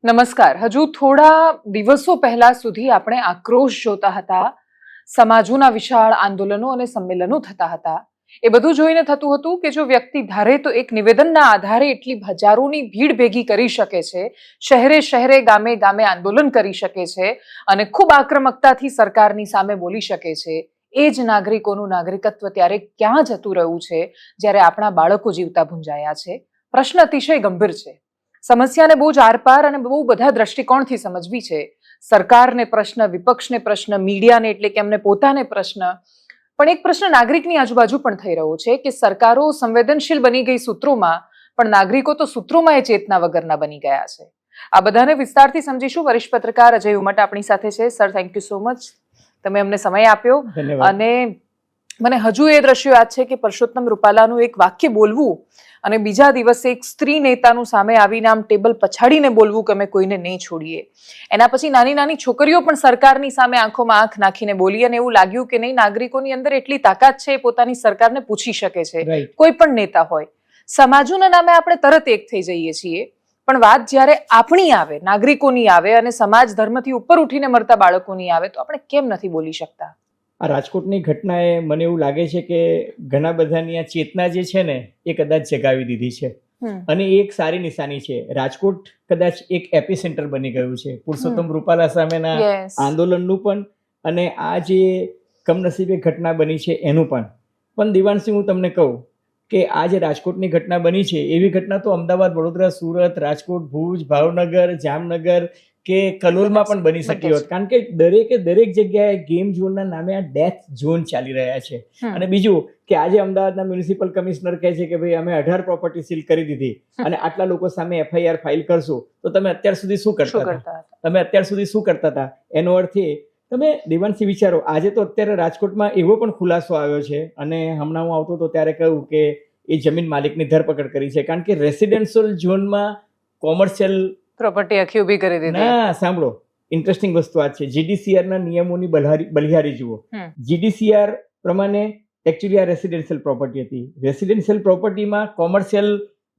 નમસ્કાર. હજુ થોડા દિવસો પહેલા સુધી આપણે આક્રોશ જોતા હતા, સમાજોના વિશાળ આંદોલનો અને સંમેલનો થતા હતા. એ બધું જોઈને થતું હતું કે જો વ્યક્તિ ધારે તો એક નિવેદનના આધારે એટલી હજારોની ભીડ ભેગી કરી શકે છે, શહેરે શહેરે ગામે ગામે આંદોલન કરી શકે છે અને ખૂબ આક્રમકતાથી સરકારની સામે બોલી શકે છે. એ જ નાગરિકોનું નાગરિકત્વ ત્યારે ક્યાં જતું રહ્યું છે જ્યારે આપણા બાળકો જીવતા ભૂંજાયા છે? પ્રશ્ન અતિશય ગંભીર છે. સમસ્યાને બહુ જ આરપાર અને બહુ બધા દ્રષ્ટિકોણથી સમજવી છે. સરકારને પ્રશ્ન, વિપક્ષને પ્રશ્ન, મીડિયાને એટલે કે એમને પોતાને પ્રશ્ન, પણ એક પ્રશ્ન નાગરિકની આજુબાજુ પણ થઈ રહ્યો છે કે સરકારો સંવેદનશીલ બની ગઈ સૂત્રોમાં, પણ નાગરિકો તો સૂત્રોમાં એ ચેતના વગરના બની ગયા છે. આ બધાને વિસ્તારથી સમજીશું. વરિષ્ઠ પત્રકાર અજય ઉમટ આપણી સાથે છે. Sir, thank you so much, તમે અમને સમય આપ્યો. અને મને હજુ એ દ્રશ્યો યાદ છે કે પરસોત્તમ રૂપાલાનું એક વાક્ય બોલવું અને બીજા દિવસે એક સ્ત્રી નેતાનું સામે આવીને આમ ટેબલ પછાડીને બોલવું કે અમે કોઈને નહીં છોડીએ. એના પછી નાની નાની છોકરીઓ પણ સરકારની સામે આંખોમાં આંખ નાખીને બોલી અને એવું લાગ્યું કે નહીં, નાગરિકોની અંદર એટલી તાકાત છે, એ પોતાની સરકારને પૂછી શકે છે. કોઈ પણ નેતા હોય. સમાજોના નામે આપણે તરત એક થઈ જઈએ છીએ, પણ વાત જ્યારે આપણી આવે, નાગરિકોની આવે અને સમાજ ધર્મથી ઉપર ઉઠીને મરતા બાળકોની આવે તો આપણે કેમ નથી બોલી શકતા? આ રાજકોટની ઘટનાએ મને એવું લાગે છે કે ઘણા બધાની આ ચેતના જે છે ને એ કદાચ જગાવી દીધી છે, અને એ એક સારી નિશાની છે. રાજકોટ કદાચ એક એપી સેન્ટર બની ગયું છે પુરુષોત્તમ રૂપાલા સામેના આંદોલનનું પણ, અને આ જે કમનસીબે ઘટના બની છે એનું પણ દિવાનસિંહ, હું તમને કહું કે આ જે રાજકોટની ઘટના બની છે એવી ઘટના તો અમદાવાદ, વડોદરા, સુરત, રાજકોટ, ભુજ, ભાવનગર, જામનગર કે કલોલમાં પણ બની શકી હોત, કારણ કે દરેક જગ્યાએ ગેમ ઝોનના નામે આ ડેથ ઝોન ચાલી રહ્યા છે. અને બીજું કે આજે અમદાવાદના મ્યુનિસિપલ કમિશનર કહે છે કે ભાઈ અમે 18 પ્રોપર્ટી સીલ કરી દીધી અને આટલા લોકો સામે FIR ફાઇલ કરશું. તો તમે અત્યાર સુધી શું કરતા હતા? એનો અર્થ એ, તમે દેવાંશી વિચારો, આજે તો અત્યારે રાજકોટમાં એવો પણ ખુલાસો આવ્યો છે, અને હમણાં હું આવતો હતો ત્યારે કહ્યું કે એ જમીન માલિકની ધરપકડ કરી છે, કારણ કે રેસિડેન્શિયલ ઝોનમાં કોમર્શિયલ પ્રોપર્ટી આખી ઊભી કરી દીધી. ના, સાંભળો, ઇન્ટરેસ્ટિંગ વસ્તુ આ છે. GDCR ના નિયમોની બલિહારી જુઓ. GDCR પ્રમાણે એકચ્યુઅલી આ રેસિડેન્શિયલ પ્રોપર્ટી હતી. રેસિડેન્શિયલ પ્રોપર્ટીમાં કોમર્શિયલ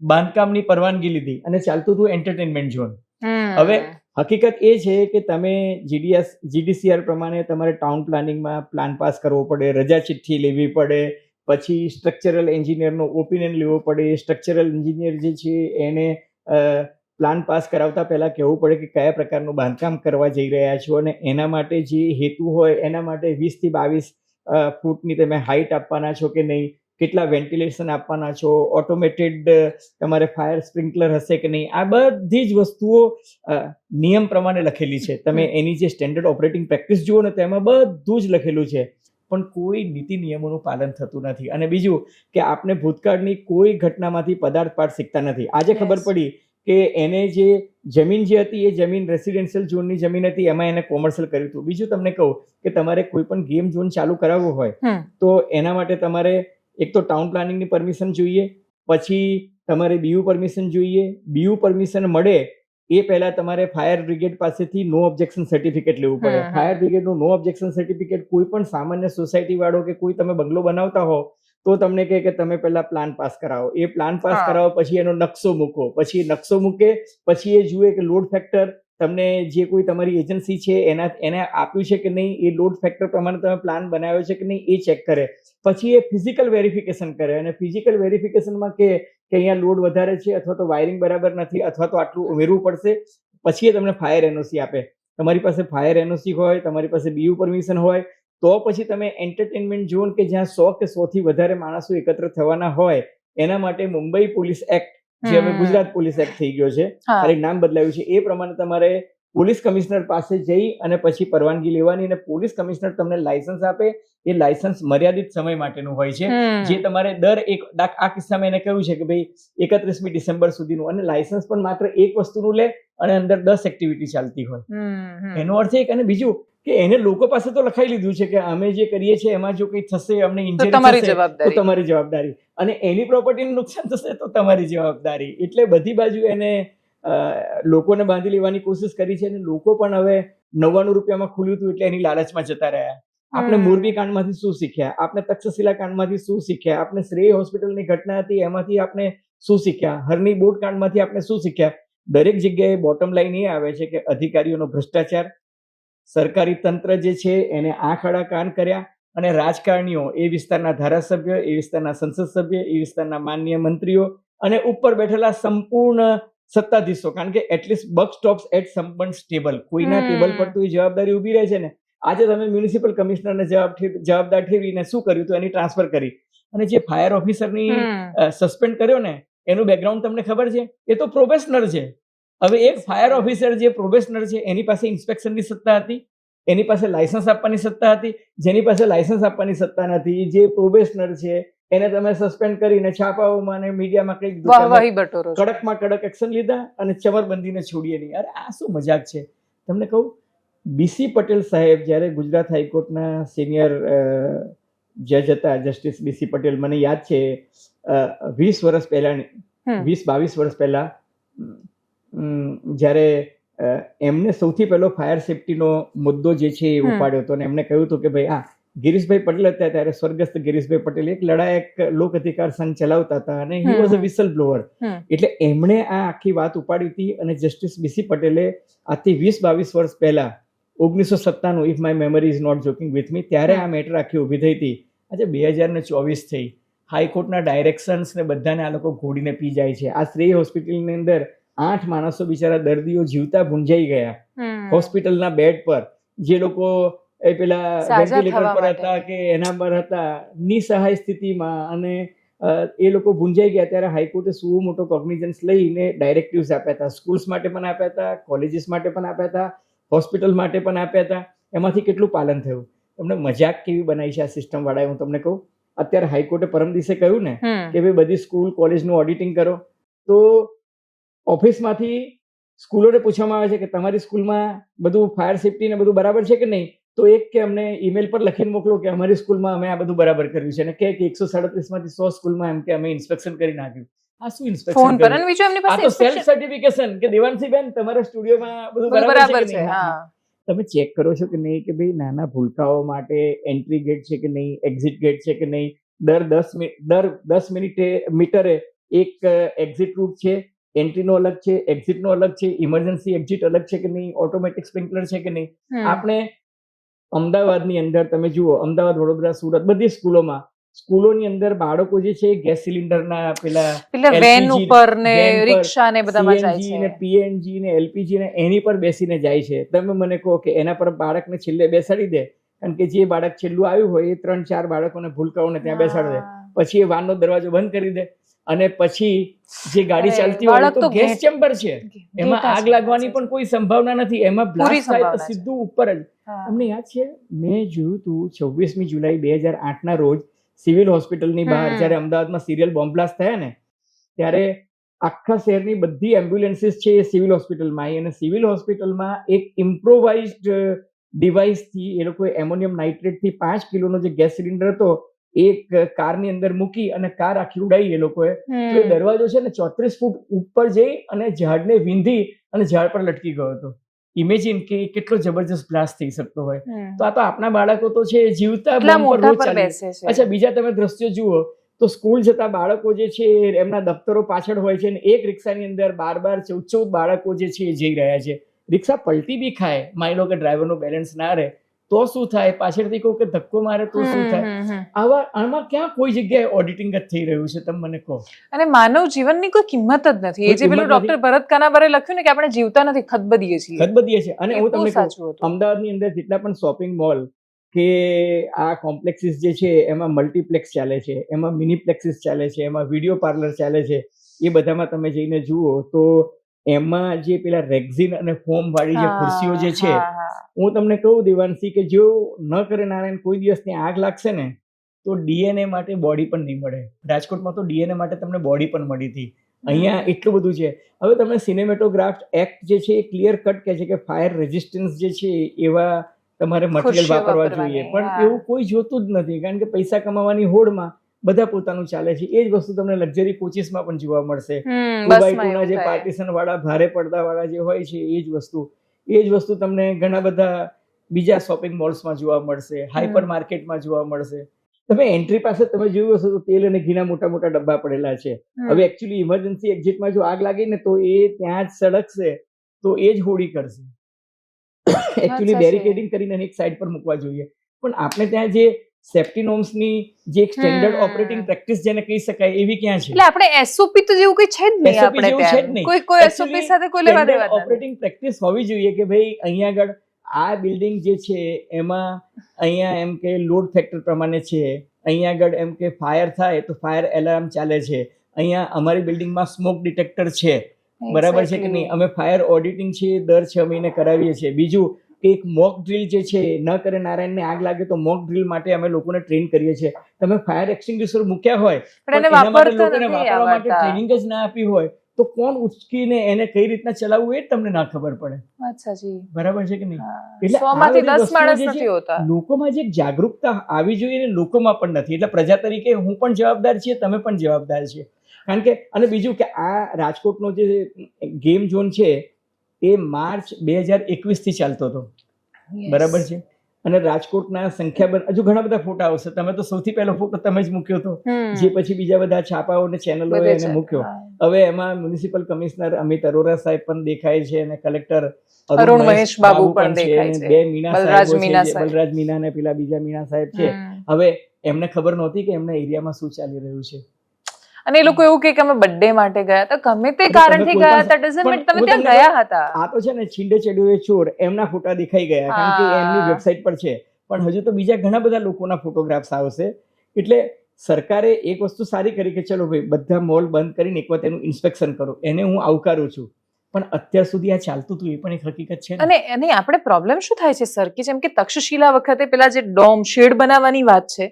બાંધકામની પરવાનગી લીધી અને ચાલતું હતું એન્ટરટેનમેન્ટ ઝોન. હવે હકીકત એ છે કે તમે GDCR પ્રમાણે તમારે ટાઉન પ્લાનિંગમાં પ્લાન પાસ કરવો પડે, રજા ચિઠ્ઠી લેવી પડે, પછી સ્ટ્રક્ચરલ એન્જિનિયરનો ઓપિનિયન લેવો પડે. સ્ટ્રક્ચરલ એન્જિનિયર જે છે એને પ્લાન પાસ કરાવતા પહેલા કહેવું પડે કે કયા પ્રકારનું બાંધકામ કરવા જઈ રહ્યા છો, અને એના માટે જે હેતુ હોય એના માટે 20 થી 22 ફૂટની તમે હાઇટ આપવાના છો કે નહીં, કેટલા વેન્ટિલેશન આપવાના છો, ઓટોમેટેડ તમારે ફાયર સ્પ્રિંકલર હશે કે નહીં. આ બધી જ વસ્તુઓ નિયમ પ્રમાણે લખેલી છે. તમે એની જે સ્ટેન્ડર્ડ ઓપરેટિંગ પ્રેક્ટિસ જુઓ ને તેમાં બધું જ લખેલું છે, પણ કોઈ નીતિ નિયમોનું પાલન થતું નથી. અને બીજું કે આપણે ભૂતકાળની કોઈ ઘટનામાંથી પદાર્થ પાઠ શીખતા નથી. આજે ખબર પડી કે એને જે જમીન જે હતી એ જમીન રેસિડેન્શિયલ ઝોનની જમીન હતી, એમાં એને કોમર્શિયલ કર્યું હતું. બીજું તમને કહું કે તમારે કોઈ પણ ગેમ ઝોન ચાલુ કરાવવો હોય તો એના માટે તમારે એક તો ટાઉન પ્લાનિંગની પરમિશન જોઈએ, પછી તમારે BU પરમિશન જોઈએ. BU પરમિશન મળે એ પહેલા તમારે ફાયર બ્રિગેડ પાસેથી નો ઓબ્જેક્શન સર્ટિફિકેટ લેવું પડે. ફાયર બ્રિગેડનું નો ઓબ્જેક્શન સર્ટિફિકેટ કોઈ પણ સામાન્ય સોસાયટી વાળો કે કોઈ તમે બંગલો બનાવતા હો તો તમને કહે કે તમે પહેલા પ્લાન પાસ કરાવો. એ પ્લાન પાસ કરાવો, પછી એનો નકશો મૂકો, પછી નકશો મૂકે, પછી એ જુએ કે લોડ ફેક્ટર તમને જે કોઈ તમારી એજન્સી છે એને આપ્યું છે કે નહીં, એ લોડ ફેક્ટર પ્રમાણે તમે પ્લાન બનાવ્યો છે કે નહીં એ ચેક કરે. પછી એ ફિઝિકલ વેરિફિકેશન કરે, અને ફિઝિકલ વેરિફિકેશનમાં કે અહીંયા લોડ વધારે છે, અથવા તો વાયરિંગ બરાબર નથી, અથવા તો આટલું ઉમેરવું પડશે. પછી એ તમને ફાયર NOC આપે. તમારી પાસે ફાયર NOC હોય, તમારી પાસે BU પરમિશન હોય, તો પછી તમે એન્ટરટેનમેન્ટ ઝોન કે જ્યાં 100 કે 100 થી વધારે માણસો એકત્ર થવાના હોય એના માટે મુંબઈ પોલીસ એક્ટ, જે હવે ગુજરાત પોલીસ એક્ટ થઈ ગયો છે, ખાલી નામ બદલાયું છે, એ પ્રમાણે તમારે પોલીસ કમિશનર પાસે જઈ અને પછી પરવાનગી લેવાની, અને પોલીસ કમિશનર તમને લાયસન્સ આપે. એ લાયસન્સ મર્યાદિત સમય માટેનું હોય છે, જે તમારે આ કિસ્સામાં એને કહ્યું છે કે ભાઈ 31મી ડિસેમ્બર સુધીનું, અને લાયસન્સ પણ માત્ર એક વસ્તુનું લે અને અંદર 10 એક્ટિવિટી ચાલતી હોય. એનો અર્થ એક. અને બીજું કે એને લોકો પાસે તો લખાઈ લીધું છે કે અમે જે કરીએ છીએ એમાં જો કંઈ થશે, અમને ઇન્જરી થશે તો તમારી જવાબદારી, અને એની પ્રોપર્ટીને નુકસાન થશે તો તમારી જવાબદારી. એટલે બધી બાજુ એને લોકોને બાંધી લેવાની કોશિશ કરી છે, અને લોકો પણ હવે 99 રૂપિયામાં ખુલ્યું હતું એટલે એની લાલચમાં જતા રહ્યા. આપણે મોરબી કાંડમાંથી શું શીખ્યા, આપણે તક્ષશિલા કાંડમાંથી શું શીખ્યા, આપણે શ્રેય હોસ્પિટલની ઘટના હતી એમાંથી આપણે શું શીખ્યા, હરની બોટ કાંડમાંથી આપણે શું શીખ્યા. દરેક જગ્યાએ બોટમ લાઈન એ આવે છે કે અધિકારીઓનો ભ્રષ્ટાચાર, સરકારી તંત્ર જે છે એને આંખ આડા કાન કર્યા, અને રાજકારણીઓ, એ વિસ્તારના ધારાસભ્ય, એ વિસ્તારના સંસદ સભ્ય, એ વિસ્તારના માનનીય મંત્રીઓ અને ઉપર બેઠેલા સંપૂર્ણ સત્તાધીશો, કારણ કે at least buck stops at someone's table, કોઈના ટેબલ પર તો એ જવાબદારી ઊભી રહે છે ને. આજે તમે મ્યુનિસિપલ કમિશનરને જવાબદાર ઠેરવીને શું કર્યું? તો એની ટ્રાન્સફર કરી. અને જે ફાયર ઓફિસરની સસ્પેન્ડ કર્યો ને, એનું બેકગ્રાઉન્ડ તમને ખબર છે? એ તો પ્રોબેશનર છે. હવે એક ફાયર ઓફિસર જે પ્રોબેશનર છે, એની પાસે ઇન્સ્પેક્શનની સત્તા હતી, એની પાસે લાયસન્સ આપવાની સત્તા હતી. જેની પાસે લાયસન્સ આપવાની સત્તા નથી, જે પ્રોબેશનર છે, એને તમે સસ્પેન્ડ કરીને છાપાઓમાં અને મીડિયામાં કઈ કડકમાં કડક એક્શન લીધા અને ચમરબંધીને છોડીએ નહીં. અરે આ શું મજાક છે? તમને કહું, બીસી પટેલ સાહેબ જ્યારે ગુજરાત હાઈકોર્ટના સિનિયર જજ હતા, જસ્ટિસ બીસી પટેલ, મને યાદ છે 20 વર્ષ પહેલા, 22 વર્ષ પહેલા, જ્યારે એમને સૌથી પહેલો ફાયર સેફટીનો મુદ્દો જે છે એ ઉપાડ્યો હતો, અને એમને કહ્યું હતું કે ભાઈ, ગિરીશભાઈ પટેલ હતા ત્યારે, સ્વર્ગસ્થ ગિરીશભાઈ પટેલ એક લડાયક લોક અધિકાર સંઘ ચલાવતા હતા અને he was a whistle blower. એટલે એમણે આ આખી વાત ઉપાડી હતી, અને જસ્ટિસ બીસી પટેલે આજથી 20-22 વર્ષ પહેલા 1997, if my memory is not joking with me, ત્યારે આ મેટર આખી ઊભી થઈ હતી. આજે 2024 થઈ, હાઈકોર્ટના ડાયરેક્શન્સ ને બધાને આ લોકો ઘોડીને પી જાય છે. આ શ્રેય હોસ્પિટલની અંદર 8 માણસો, બિચારા દર્દીઓ જીવતા ભૂંજાઈ ગયા હોસ્પિટલના બેડ પર. જે લોકો એ પેલા વેન્ટિલેટર પર હતા કે એના પર હતા, નિસહાય સ્થિતિમાં, અને એ લોકો ભૂંજાઈ ગયા. ત્યારે હાઈકોર્ટે શું મોટો કોગ્નિઝન્સ લઈને ડાયરેક્ટિવ્સ આપ્યા હતા. સ્કૂલ્સ માટે પણ આપ્યા હતા, કોલેજીસ માટે પણ આપ્યા હતા, હોસ્પિટલ માટે પણ આપ્યા હતા. એમાંથી કેટલું પાલન થયું? તમને મજાક કેવી બનાવી છે આ સિસ્ટમ વાળાએ, હું તમને કહું. અત્યારે હાઈકોર્ટે પરમ દિવસે કહ્યું ને કે ભાઈ બધી સ્કૂલ કોલેજનું ઓડિટિંગ કરો, તો ઓફિસમાંથી સ્કૂલોને પૂછવામાં આવે છે કે તમારી સ્કૂલમાં બધું ફાયર સેફટી ને બધું બરાબર છે કે નહીં? તો એક કે અમને ઈમેલ પર લખીને મોકલો કે અમારી સ્કૂલમાં અમે આ બધું બરાબર કર્યું છે, અને કે 137 માંથી 100 સ્કૂલમાં એમ કે અમે ઇન્સ્પેક્શન કરી નાખ્યું. આ શું ઇન્સ્પેક્શન કર્યું? આ તો સેલ્ફ સર્ટિફિકેશન કે દેવાંશીબેન તમારા સ્ટુડિયોમાં બધું બરાબર છે. તમે ચેક કરો છો કે નહીં કે ભાઈ નાના ભૂલકાઓ માટે એન્ટ્રી ગેટ છે કે નહીં, એક્ઝિટ ગેટ છે કે નહીં, દર 10 મીટરે એક એક્ઝિટ રૂટ છે, એન્ટ્રીનો અલગ છે, એક્ઝિટનો અલગ છે, ઇમરજન્સી એક્ઝિટ અલગ છે કે નહીં, ઓટોમેટિક સ્પ્રિંકલર છે કે નહીં. આપણે અમદાવાદની અંદર તમે જુઓ, અમદાવાદ, વડોદરા, સુરત, બધી સ્કૂલોની અંદર બાળકો જે છે ગેસ સિલિન્ડરના પેલા વેન ઉપર ને રિક્ષા ને બધામાં જાય છે, ને પીએનજી ને એલપીજી ને એની પર બેસીને જાય છે. તમે મને કહો કે એના પર બાળકને છેલ્લે બેસાડી દે, કારણ કે જે બાળક છેલ્લું આવ્યું હોય એ 3-4 બાળકોને ભૂલકાઓને ત્યાં બેસાડી દે, પછી એ વાનનો દરવાજો બંધ કરી દે, અને પછી જે ગાડી ચાલતી હોય તો ગેસ ચેમ્બર છે, એમાં આગ લાગવાની પણ કોઈ સંભાવના નથી, એમાં બ્લાસ્ટ થાય તો સીધું ઉપર જ. અમને યાદ છે, મેં જોયું હતું 26મી જુલાઈ 2008 ના રોજ સિવિલ હોસ્પિટલની બહાર જ્યારે અમદાવાદમાં સિરિયલ બોમ્બ બ્લાસ્ટ થયા ને, ત્યારે આખા શહેરની બધી એમ્બ્યુલન્સીસ છે એ સિવિલ હોસ્પિટલમાં આવી, અને સિવિલ હોસ્પિટલમાં એક ઇમ્પ્રોવાઇઝડ ડિવાઇસથી એ લોકોએ એમોનિયમ નાઇટ્રેટથી 5 કિલોનો જે ગેસ સિલિન્ડર હતો એક કારની અંદર મૂકી અને કાર આખી ઉડાઈ એ લોકોએ. તો એ દરવાજો છે ને 34 ફૂટ ઉપર જઈ અને ઝાડને વીંધી અને ઝાડ પર લટકી ગયો હતો. ઇમેજિન કે કેટલો જબરજસ્ત બ્લાસ્ટ થઈ શકતો હોય. તો આ તો આપણા બાળકો તો છે જીવતા બોમ્બ પર રોજ ચાલે. અચ્છા, બીજા તમે દ્રશ્યો જુઓ તો સ્કૂલ જતા બાળકો જે છે એમના દફતરો પાછળ હોય છે, ને એક રિક્ષાની અંદર 12, 14 બાળકો જે છે એ જઈ રહ્યા છે. રિક્ષા પલટી બી ખાય, માની લો કે ડ્રાઈવરનો બેલેન્સ ના રહે તો શું થાય, પાછળથી કહું કે ધક્કો મારે તો શું થાય? આમાં ક્યાં કોઈ જગ્યાએ ઓડિટિંગ જ થઈ રહ્યું છે? તમે મને કહો. અને માનવ જીવનની કોઈ કિંમત જ નથી. એ જે પેલું ડોક્ટર ભરત કાનાવરે લખ્યું ને કે આપણે જીવતા નથી, ખતબદીએ છીએ. અને હું તમને કહું, અમદાવાદની અંદર જેટલા પણ શોપિંગ મોલ કે આ કોમ્પ્લેક્સીસ જે છે એમાં મલ્ટીપ્લેક્સ ચાલે છે, એમાં મિનીપ્લેક્સીસ ચાલે છે, એમાં વિડીયો પાર્લર ચાલે છે, એ બધામાં તમે જઈને જુઓ તો એમાં જે પેલા રેક્ઝિન અને ફોમ વાળી જે ખુરશીઓ જે છે, હું તમને કહું દેવાંશી કે જો ન કરે નારાયણ કોઈ દિવસની આગ લાગશે ને તો ડીએનએ માટે બોડી પણ નહીં મળે. રાજકોટમાં તો ડીએનએ માટે તમને બોડી પણ મળી હતી. અહીંયા એટલું બધું છે. હવે તમે સિનેમેટોગ્રાફ એક્ટ જે છે એ ક્લિયર કટ કહે છે કે ફાયર રેઝિસ્ટન્સ જે છે એવા તમારે મટીરિયલ વાપરવા જોઈએ, પણ એવું કોઈ જોતું જ નથી, કારણ કે પૈસા કમાવાની હોડમાં બધા પોતાનું ચાલે છે. એ જ વસ્તુ તમને લક્ઝરી કોચિસમાં પણ જોવા મળશે. 2x2ના જે પાર્ટીશન વાળા ભારે પડદા વાળા જે હોય છે એ જ વસ્તુ તમને ઘણા બધા બીજા શોપિંગ મોલ્સમાં જોવા મળશે, હાઈપર માર્કેટમાં જોવા મળશે. તમે એન્ટ્રી પાસે તમે જોયું હશે તો તેલ અને ઘીના મોટા મોટા ડબ્બા પડેલા છે. હવે એકચ્યુઅલી ઇમરજન્સી એક્ઝિટમાં જો આગ લાગી ને તો એ ત્યાં જ સળગશે તો એ જ હોડી કરશે. એકચ્યુઅલી બેરિકેડિંગ કરીને એક સાઈડ પર મૂકવા જોઈએ. પણ આપણે ત્યાં જે સેફ્ટી નોર્મ્સની જે એક સ્ટેન્ડર્ડ ઓપરેટિંગ પ્રેક્ટિસ જેને કહી શકાય એવી ક્યાં છે? એટલે આપણે એસઓપી તો જેવું કઈ છે જ નહીં આપણે ત્યાં. કોઈ એસઓપી સાથે કોઈ લેવા દેવા નથી. ઓપરેટિંગ પ્રેક્ટિસ હોવી જોઈએ કે ભાઈ અહીંયા આગળ આ બિલ્ડિંગ જે છે એમાં અહીંયા એમ કે લોડ ફેક્ટર પ્રમાણે છે, અહીંયા આગળ એમ કે ફાયર થાય તો ફાયર એલાર્મ ચાલે છે, અહીંયા અમારી બિલ્ડિંગમાં સ્મોક ડિટેક્ટર છે, બરાબર છે કે નહીં, અમે ફાયર ઓડિટિંગ છે દર 6 મહિને કરાવીએ છીએ. બીજું કે એક મોક ડ્રીલ જે છે ન કરે નારાયણને આગ લાગે તો મોક ડ્રીલ માટે અમે લોકોને ટ્રેન કરીએ છીએ. તમે ફાયર એક્સટિંગ્વિશર મૂક્યા હોય પણ એના માટે લોકોને વાપરવા માટે ટ્રેનિંગ જ ના આપી હોય તો કોણ ઉચકીને એને કઈ રીતના ચલાવવું એ જ તમને ના ખબર પડે. બરાબર છે કે નહીં? એટલે 100 માંથી 10 માણસ નથી હોતા. લોકોમાં જે જાગૃતતા આવી જોઈએ ને લોકોમાં પણ નથી. એટલે પ્રજા તરીકે હું પણ જવાબદાર છીએ, તમે પણ જવાબદાર છીએ. કારણ કે અને બીજું કે આ રાજકોટનો જે ગેમ ઝોન છે એ માર્ચ 2021 થી ચાલતો હતો, બરાબર છે. અને રાજકોટના સંખ્યાબંધ હજુ ઘણા બધા ફોટા આવશે. તમે તો સૌથી પહેલો ફોટો તમે જ મૂક્યો હતો, જે પછી બીજા બધા છાપાઓ અને ચેનલોએ એને મૂક્યો. હવે એમાં મ્યુનિસિપલ કમિશનર અમિત અરોરા સાહેબ પણ દેખાય છે અને કલેક્ટર અરુણ મહેશ બાબુ પણ દેખાય છે. બે મીના સાહેબ, બલરાજ મીના અને પેલા બીજા મીના સાહેબ છે. હવે એમને ખબર નહોતી કે એમના એરિયામાં શું ચાલી રહ્યું છે. અને એ લોકો એવું કે અમે બર્થડે માટે ગયા હતા, ગમે તે કારણથી ગયા હતા, ડઝન્ટ મેટર, તમે ત્યાં ગયા હતા. આ તો છે ને છીંડે ચડ્યો ચોર એમના ફોટા દેખાઈ ગયા કારણ કે એમની વેબસાઇટ પર છે. પણ હજુ તો બીજા ઘણા બધા લોકોના ફોટોગ્રાફ્સ આવશે. એટલે સરકારે એક વસ્તુ સારી કરી કે ચલો ભાઈ બધા મોલ બંધ કરીને એક વખત એનું ઇન્સ્પેક્શન કરો, એને હું આવકારું છું. પણ અત્યાર સુધી આ ચાલતું હતું એ પણ એક હકીકત છે. અને આપણે પ્રોબ્લેમ શું થાય છે સર કે જેમ કે તક્ષશિલા વખતે પેલા જે ડોમ શેડ બનાવવાની વાત છે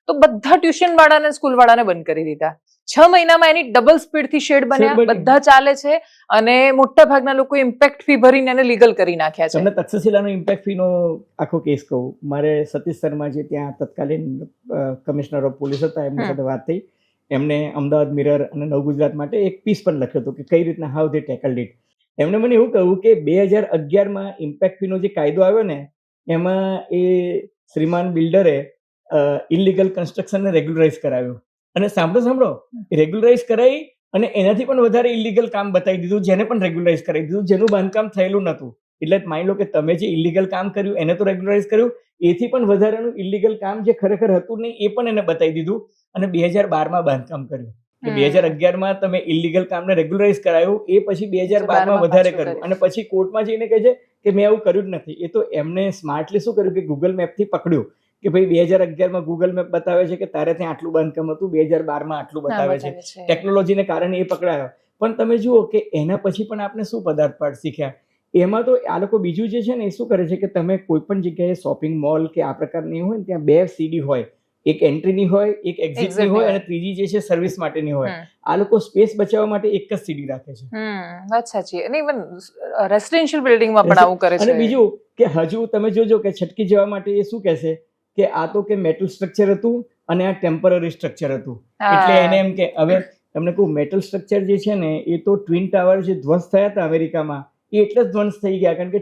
તો બધા ટ્યુશન વાળાને સ્કૂલ વાળાને બંધ કરી દીધા. 6 મહિનામાં એની ડબલ સ્પીડ થી શેડ બન્યા, બધા ચાલે છે અને મોટા ભાગના લોકો ઇમ્પેક્ટ ફી ભરીને એને લીગલ કરી નાખ્યા છે. તમને તક્ષશિલાનો ઇમ્પેક્ટ ફી નો આખો કેસ કહું. મારે સતીશ શર્મા જે ત્યાં તત્કાલીન કમિશનર ઓફ પોલીસ હતા એમની સાથે વાત થઈ. એમને અમદાવાદ મિરર અને નવ ગુજરાત માટે એક પીસ પણ લખ્યો હતો કે કઈ રીતના હાઉ ધે ટેકલ્ડ ઇટ. એમને મને એવું કહ્યું કે 2011માં ઇમ્પેક્ટ ફી નો જે કાયદો આવ્યો ને એમાં એ શ્રીમાન બિલ્ડરે ઇલીગલ કન્સ્ટ્રક્શનને રેગ્યુલરાઇઝ કરાવ્યો. અને સાંભળો રેગ્યુલરાઇઝ કરાવી અને એનાથી પણ વધારે ઇલીગલ કામ બતાવી દીધું, જેને પણ રેગ્યુલરાઇઝ કરાવી દીધું, જેનું બાંધકામ થયેલું નહોતું. એટલે માની લો કે તમે જે ઇલીગલ કામ કર્યું એને તો રેગ્યુલરાઇઝ કર્યું, એથી પણ વધારેનું ઇલીગલ કામ જે ખરેખર હતું નહીં એ પણ એને બતાવી દીધું અને 2012માં બાંધકામ કર્યું. 2011માં તમે ઇલીગલ કામને રેગ્યુલરાઇઝ કરાયું, એ પછી 2012માં વધારે કર્યું અને પછી કોર્ટમાં જઈને કહે છે કે મેં આવું કર્યું જ નથી. એ તો એમને સ્માર્ટલી શું કર્યું કે ગૂગલ મેપથી પકડ્યું કે ભાઈ 2011માં ગૂગલ મેપ બતાવે છે કે તારે ત્યાં આટલું બાંધકામ હતું, 2012માં આટલું બતાવે છે. ટેકનોલોજીને કારણે એ પકડાયો. પણ તમે જુઓ કે એના પછી પણ આપણે શું પદાર્થપાઠ શીખ્યા. એમાં તો આ લોકો બીજું જે છે ને એ શું કરે છે કે તમે કોઈ પણ જગ્યાએ શોપિંગ મોલ કે આ પ્રકારની હોય ને ત્યાં 2 સીડી હોય, એક એન્ટ્રીની હોય, એક એક્ઝિટની હોય અને ત્રીજી જે છે સર્વિસ માટેની હોય. આ લોકો સ્પેસ બચાવવા માટે એક જ સીડી રાખે છે. વાત સાચી. અને ઇવન રેસિડેન્શિયલ બિલ્ડિંગમાં પણ આવું કરે છે. અને બીજું કે હજુ તમે જોજો કે છટકી જવા માટે એ શું કહેશે કે આ તો કે મેટલ સ્ટ્રક્ચર હતું અને આ ટેમ્પરરી સ્ટ્રક્ચર હતું. એટલે એને એમ કે હવે તમને કહું મેટલ સ્ટ્રક્ચર જે છે ને એ તો ટ્વિન ટાવર જે ધ્વંસ થયા હતા અમેરિકામાં એ એટલે જ ધ્વંસ થઈ ગયા કારણ કે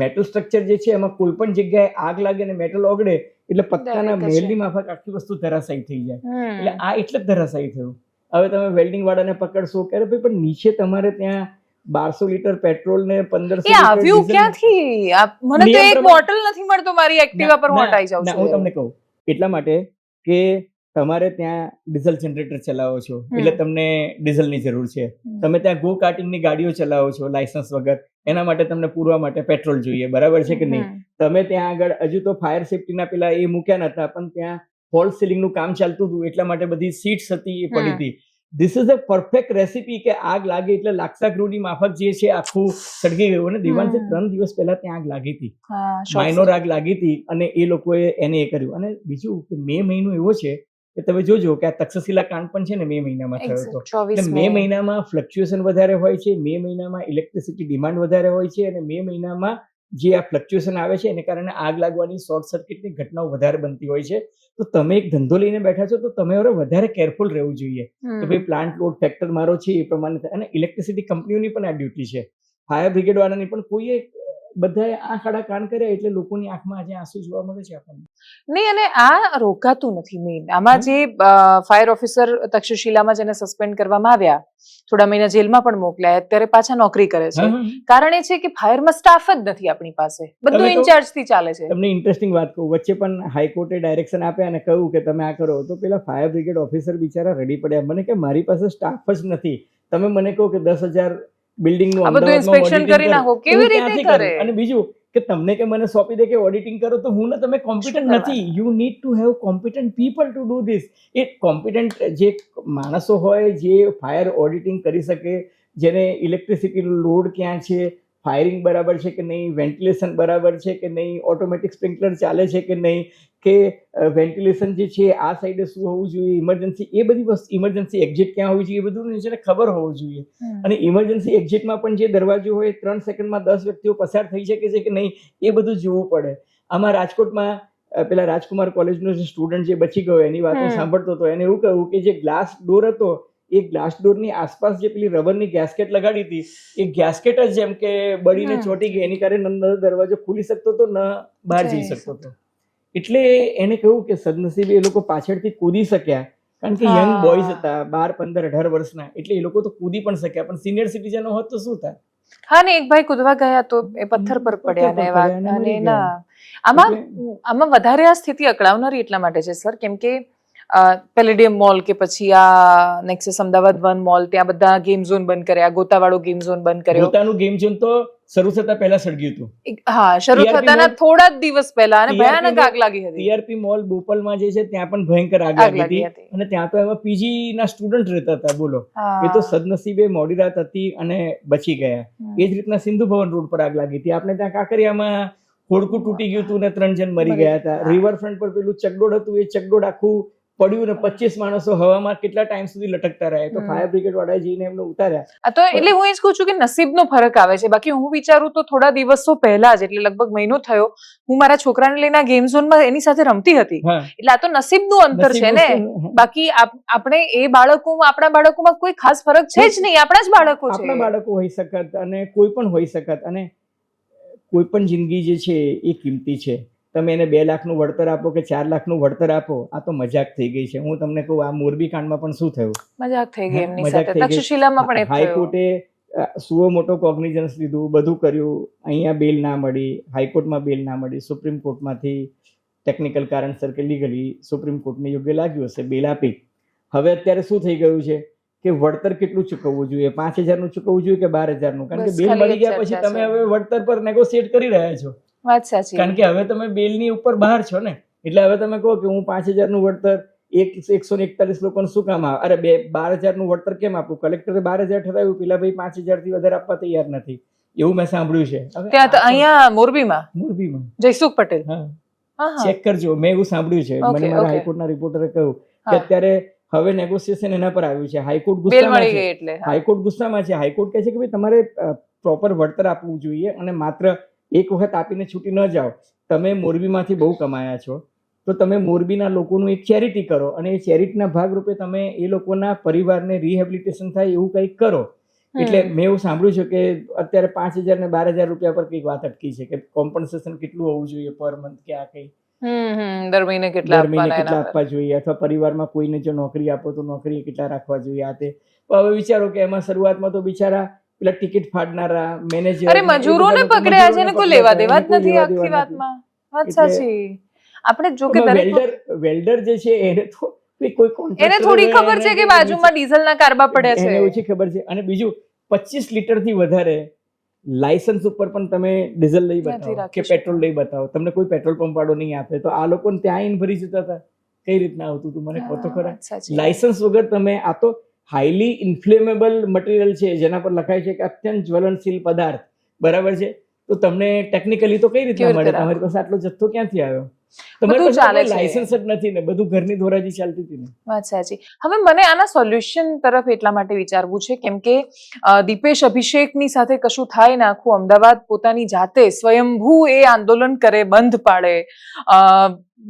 મેટલ સ્ટ્રક્ચર જે છે એમાં કોઈ પણ જગ્યાએ આગ લાગે ને મેટલ ઓગળે એટલે પત્તાના મહેલની માફક આખી વસ્તુ ધરાશાયી થઈ જાય. એટલે આ એટલે જ ધરાશાયી થયું. હવે તમે વેલ્ડિંગ વાળાને પકડશો ક્યારે ભાઈ, પણ નીચે તમારે ત્યાં 1200 લીટર પેટ્રોલ ને 1500 આવ્યું ક્યાંથી? મને તો એક બોટલ નથી મળતો મારી એક્ટિવા પર હું હટાઈ જાઉં છું. હું તમને કહું એટલા માટે કે તમારે ત્યાં ડીઝલ જનરેટર ચલાવો છો એટલે તમને ડીઝલની જરૂર છે. તમે ત્યાં ગો કાર્ટિંગની ગાડીઓ ચલાવો છો લાયસન્સ વગર, એના માટે તમને પૂરવા માટે પેટ્રોલ જોઈએ, બરાબર છે કે નહીં? તમે ત્યાં આગળ હજુ તો ફાયર સેફ્ટીના પેલા એ મૂક્યા નતા પણ ત્યાં ફોલ્સ સીલિંગનું કામ ચાલતું હતું એટલા માટે બધી સીટ્સ હતી એ પડી હતી. This is a perfect recipe કે આગ લાગે એટલે લાક્ષાગૃહની માફક જે છે આખું સળગી ગયું. અને દીવાન 3 દિવસ પહેલા ત્યાં આગ લાગી હતી, માઇનોર આગ લાગી હતી અને એ લોકોએ એને એ કર્યું. અને બીજું કે મે મહિનો એવો છે કે તમે જોજો કે આ તક્ષશિલા કાંડ પણ છે ને મે મહિનામાં થયો હતો. એટલે મે મહિનામાં ફ્લક્ચ્યુએશન વધારે હોય છે, મે મહિનામાં ઇલેક્ટ્રિસિટી ડિમાન્ડ વધારે હોય છે અને મે મહિનામાં જે આ ફ્લક્ચ્યુએશન આવે છે એને કારણે આગ લાગવાની શોર્ટ સર્કિટની ઘટનાઓ વધારે બનતી હોય છે. તો તમે એક ધંધો લઈને બેઠા છો તો તમે વધારે કેરફુલ રહેવું જોઈએ કે ભાઈ પ્લાન્ટ લોડ ફેક્ટર મારો છે એ પ્રમાણે. અને ઇલેક્ટ્રિસિટી કંપનીઓની પણ આ ડ્યુટી છે, ફાયર બ્રિગેડ વાળાની પણ કોઈએ બધાએ આંખ આડા કાન કર્યા એટલે લોકોની આંખમાં આજે આંસુ જોવા મળે છે આપણને. નહીં, અને આ રોકાતું નથી મેઇન. આમાં જે ફાયર ઓફિસર તક્ષશિલામાં જેને સસ્પેન્ડ કરવામાં આવ્યા, થોડા મહિના જેલમાં પણ મોકલ્યા, અત્યારે પાછા નોકરી કરે છે. કારણ એ છે કે ફાયરમાં સ્ટાફ જ નથી આપણી પાસે, બધું ઇન્ચાર્જ થી ચાલે છે. તમને ઇન્ટરેસ્ટિંગ વાત કહું, વચ્ચે પણ હાઈકોર્ટે ડાયરેક્શન આપ્યા અને કહ્યું કે તમે આ કરો, તો પેલા ફાયર બ્રિગેડ ઓફિસર બિચારા રડી પડ્યા. મને કે મારી પાસે સ્ટાફ જ નથી, તમે મને કહો કે 10,000 બિલ્ડિંગ નું ઇન્સ્પેક્શન કરી નાખો, કેવી રીતે કરે? અને બીજું કે તમને કે મને સોંપી દે કે ઓડિટિંગ કરો, તો હું ને તમે કોમ્પિટન્ટ નથી. You need to have competent people to do this. A competent જે માણસો હોય જે ફાયર ઓડિટિંગ કરી શકે, જેને ઇલેક્ટ્રિસિટી લોડ ક્યાં છે, ફાયરિંગ બરાબર છે કે નહીં, વેન્ટિલેશન બરાબર છે કે નહીં, ઓટોમેટિક સ્પ્રિંકલર ચાલે છે કે નહીં, કે વેન્ટિલેશન જે છે આ સાઈડે શું હોવું જોઈએ, ઇમરજન્સી, એ બધી વસ્તુ, ઇમરજન્સી એક્ઝિટ ક્યાં હોવી જોઈએ, એ બધું છે ને ખબર હોવું જોઈએ. અને ઇમરજન્સી એક્ઝિટમાં પણ જે દરવાજો હોય 3 સેકન્ડમાં 10 વ્યક્તિઓ પસાર થઈ શકે છે કે નહીં, એ બધું જોવું પડે. આમાં રાજકોટમાં પેલા રાજકુમાર કોલેજનો જે સ્ટુડન્ટ જે બચી ગયો એની વાત હું સાંભળતો હતો, એને એવું કહ્યું કે જે ગ્લાસ ડોર હતો, એ ગ્લાસ ડોરની આસપાસ જે પેલી રબરની ગેસ્કેટ લગાડી હતી, એ ગેસ્કેટ જ જેમ કે બળીને ચોંટી ગઈ, એની કારણે દરવાજો ખુલી શકતો હતો, ન બહાર જઈ શકતો હતો. એટલે એને કહ્યું કે સદનસીબે એ લોકો પાછળથી કૂદી શક્યા, કારણ કે યંગ બોયઝ હતા, 12, 15, 18 વર્ષના, એટલે એ લોકો તો કૂદી પણ શક્યા, પણ સિનિયર સિટીઝનો હોત તો શું થાય? હા, ને એક ભાઈ કૂદવા ગયા તો એ પથ્થર પર પડ્યા અને આમાં વધારે આ સ્થિતિ અકળાવનારી એટલા માટે છે સર, કેમ કે પેલેડિયમ મોલ કે પછી આ નેક્સસ અમદાવાદ 1 મોલ, ત્યાં બધા ગેમ ઝોન બંધ કર્યા, ગોતાવાળો ગેમ ઝોન બંધ કર્યો. ગોતાનું ગેમ ઝોન તો શરૂ થતા પહેલા સળગ્યું હતું. હા, શરૂ થતાના થોડા જ દિવસ પહેલા, અને ભયાનક આગ લાગી હતી. ટીઆરપી મોલ બોપલમાં જે છે ત્યાં પણ ભયંકર આગ લાગી હતી, અને ત્યાં તો એમાં પીજી ના સ્ટુડન્ટ રહેતા હતા. બોલો, એ તો સદનસીબે મોડી રાત હતી અને બચી ગયા. એ જ રીતના સિંધુ ભવન રોડ પર આગ લાગી હતી. આપણે ત્યાં કાંકરિયામાં હોડકું તૂટી ગયું હતું ને 3 જણ મરી ગયા હતા. રિવરફ્રન્ટ પર પેલું ચકડોળ હતું, એ ચકડોળ આખું પડ્યું ને 25 માણસો હવામાં કેટલા ટાઈમ સુધી લટકતા રહ્યા. તો ફાયર બ્રિગેડ વાળાએ જઈને એમને ઉતાર્યા. તો એટલે હું એ જ કહું છું કે નસીબનો ફરક આવે છે. બાકી હું વિચારું તો થોડા દિવસો પહેલા જ, એટલે લગભગ મહિનો થયો, હું મારા છોકરાને લઈને ગેમ ઝોનમાં એની સાથે રમતી હતી. એટલે આ તો નસીબનું અંતર છે ને. બાકી આપણે એ બાળકોમાં, આપણા બાળકોમાં કોઈ ખાસ ફરક છે જ નહીં. આપણા જ બાળકો છે. આપણા બાળકો હોઈ શકત અને કોઈ પણ હોઈ શકત, અને કોઈ પણ જિંદગી જે છે એ કિંમતી છે. તમે એને 2 લાખનું વળતર આપો કે 4 લાખનું વળતર આપો, આ તો મજાક થઈ ગઈ છે. હું તમને કહું, આ મોરબી કાંડમાં પણ શું થયું? મજાક થઈ ગઈ એમની સાથે. તક્ષશિલામાં પણ હાઈકોર્ટે સુઓ મોટો કોગ્નિઝન્સ લીધું, બધું કર્યું, અહીંયા બેલ ના મળી, હાઈકોર્ટમાં બેલ ના મળી, સુપ્રીમ કોર્ટમાંથી ટેકનિકલ કારણસર કે લીગલી સુપ્રીમ કોર્ટને યોગ્ય લાગ્યું હશે, બેલ આપી. હવે અત્યારે શું થઈ ગયું છે કે વળતર કેટલું ચૂકવવું જોઈએ? 5,000 નું ચૂકવવું જોઈએ કે 12,000 નું? કારણ કે બેલ મળી ગયા પછી તમે હવે વળતર પર નેગોશિએટ કરી રહ્યા છો. વાત સાચી. કારણ કે હવે તમે બેલની ઉપર બહાર છો ને, એટલે હવે તમે કહો કે હું 5,000 નું વળતર 141 લોકોને શું કામ આવે? અરે 12,000 નું વળતર કેમ આપું? કલેક્ટરે 12,000 ઠરાવ્યું, પેલા ભાઈ 5,000 થી વધારે આપવા તૈયાર નથી, એવું મેં સાંભળ્યું છે. ત્યાં અહીંયા મોરબીમાં જયસુખ પટેલ, ચેક કરજો, મેં એવું સાંભળ્યું છે. મને મારા હાઈકોર્ટના રિપોર્ટરે કહ્યું કે અત્યારે હવે નેગોશિએશન એના પર આવ્યું છે. હાઈકોર્ટ ગુસ્સામાં છે. હાઈકોર્ટ ગુસ્સામાં છે. હાઈકોર્ટ કહે છે કે ભાઈ તમારે પ્રોપર વળતર આપવું જોઈએ, અને માત્ર એક વખત આપીને છૂટી ન જાઓ. તમે મોરબીમાંથી બહુ કમાયા છો, તો તમે મોરબીના લોકોનું એક ચેરિટી કરો, અને એ ચેરિટીના ભાગરૂપે તમે એ લોકોના પરિવારને રિહેબિલિટેશન થાય એવું કંઈક કરો. એટલે મેં એવું સાંભળ્યું છે કે અત્યારે 5,000 ને 12,000 રૂપિયા પર કંઈક વાત અટકી છે કે કોમ્પન્સેશન કેટલું હોવું જોઈએ પર મંથ, કે આ કઈ દર મહિને કેટલા આપવા જોઈએ, અથવા પરિવારમાં કોઈને જો નોકરી આપો તો નોકરી કેટલા રાખવા જોઈએ. આ તે હવે વિચારો કે એમાં શરૂઆતમાં તો બિચારા પેલા ટિકિટ ફાડનારા મેનેજર, અરે મજૂરોને પકડ્યા છે ને, કોઈ લેવા દેવા જ નથી આખી વાતમાં. વાત સાચી. આપણે જો કે વેલ્ડર જે છે એને તો કોઈ કોન્ટ્રાક્ટર, એને થોડી ખબર છે કે બાજુમાં ડીઝલના કારબા પડ્યા છે, એને ઓછી ખબર છે. અને બીજું 25 લીટર થી વધારે લાયસન્સ ઉપર પણ તમે ડીઝલ લઈ બતાવો કે પેટ્રોલ લઈ બતાવો, તમને કોઈ પેટ્રોલ પંપ વાળો નહીં આપે. તો આ લોકો ત્યાં આવીને ભરી જતા હતા. કઈ રીતના આવતું હતું મને કહો તો ખરા. લાયસન્સ વગર તમે, આ તો હાઈલી ઇન્ફ્લેમેબલ મટીરિયલ છે, જેના પર લખાય છે કે અત્યંત જ્વલનશીલ પદાર્થ, બરાબર છે. તો તમને ટેકનિકલી તો કઈ રીતના મળે? તમારી પાસે આટલો જથ્થો ક્યાંથી આવ્યો? તમારી પાસે લાયસન્સ જ નથી ને, બધું ઘરની ધોરાજી ચાલતી હતી ને. વાત સાચી. હવે મને આના સોલ્યુશન તરફ એટલા માટે વિચારવું છે કેમ કે દીપેશ અભિષેકની સાથે કશું થાય ને આખું અમદાવાદ પોતાની જાતે સ્વયંભૂ એ આંદોલન કરે, બંધ પાડે,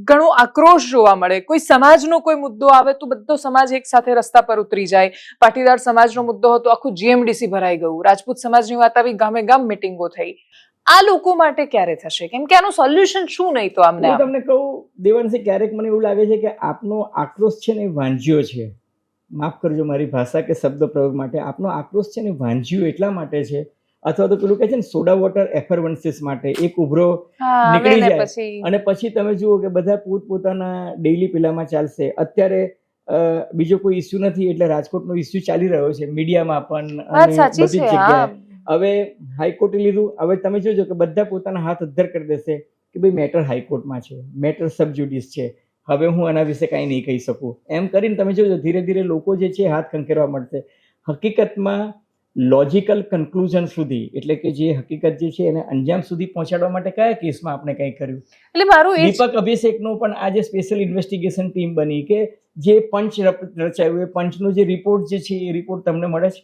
ઘણો આક્રોશ જોવા મળે. કોઈ સમાજનો કોઈ મુદ્દો આવે તો બધો સમાજ એક સાથે રસ્તા પર ઉતરી જાય. પાટીદાર સમાજનો મુદ્દો હતો, આખું જીએમડીસી ભરાઈ ગયું. રાજપૂત સમાજની વાત આવી, ગામે ગામ મિટિંગો થઈ. આ લોકો માટે ક્યારે થશે? કેમ કે આનું સોલ્યુશન શું નહીં તો આમને હું તમને કહું દેવાંશી, ક્યારેક મને એવું લાગે છે કે આપનો આક્રોશ છે ને એ વાંજ્યો છે. માફ કરજો મારી ભાષા કે શબ્દ પ્રયોગ માટે. આપનો આક્રોશ છે ને વાંજ્યો એટલા માટે છે, અથવા તો પેલું કહે છે ને સોડા વોટર એફરવન્સીસ માટે એક ઉભરો નીકળી જાય અને પછી તમે જુઓ કે બધા પોતપોતાના ડેઈલી પેલામાં ચાલશે. અત્યારે બીજો કોઈ ઇસ્યુ નથી એટલે રાજકોટનો ઇસ્યુ ચાલી રહ્યો છે મીડિયામાં પણ અને બધી જગ્યાએ. હવે હાઈકોર્ટે લીધું, હવે તમે જોજો કે બધા પોતાના હાથ અદ્ધર કરી દેશે કે ભાઈ મેટર હાઈકોર્ટમાં છે, મેટર સબ જ્યુડિસ છે, હવે હું આના વિશે કાંઈ નહીં કહી શકું. એમ કરીને તમે જોજો ધીરે ધીરે લોકો જે છે હાથ ખંખેરવા મળશે. હકીકતમાં લોજિકલ કન્ક્લુઝન સુધી, એટલે કે જે હકીકત જે છે એને અંજામ સુધી પહોંચાડવા માટે કયા કેસમાં આપણે કંઈ કર્યું? એટલે મારું દીપક અભિષેકનો પણ આજે સ્પેશિયલ ઇન્વેસ્ટિગેશન ટીમ બની કે જે પંચ રચાયું, એ પંચનો જે રિપોર્ટ જે છે એ રિપોર્ટ તમને મળે છે?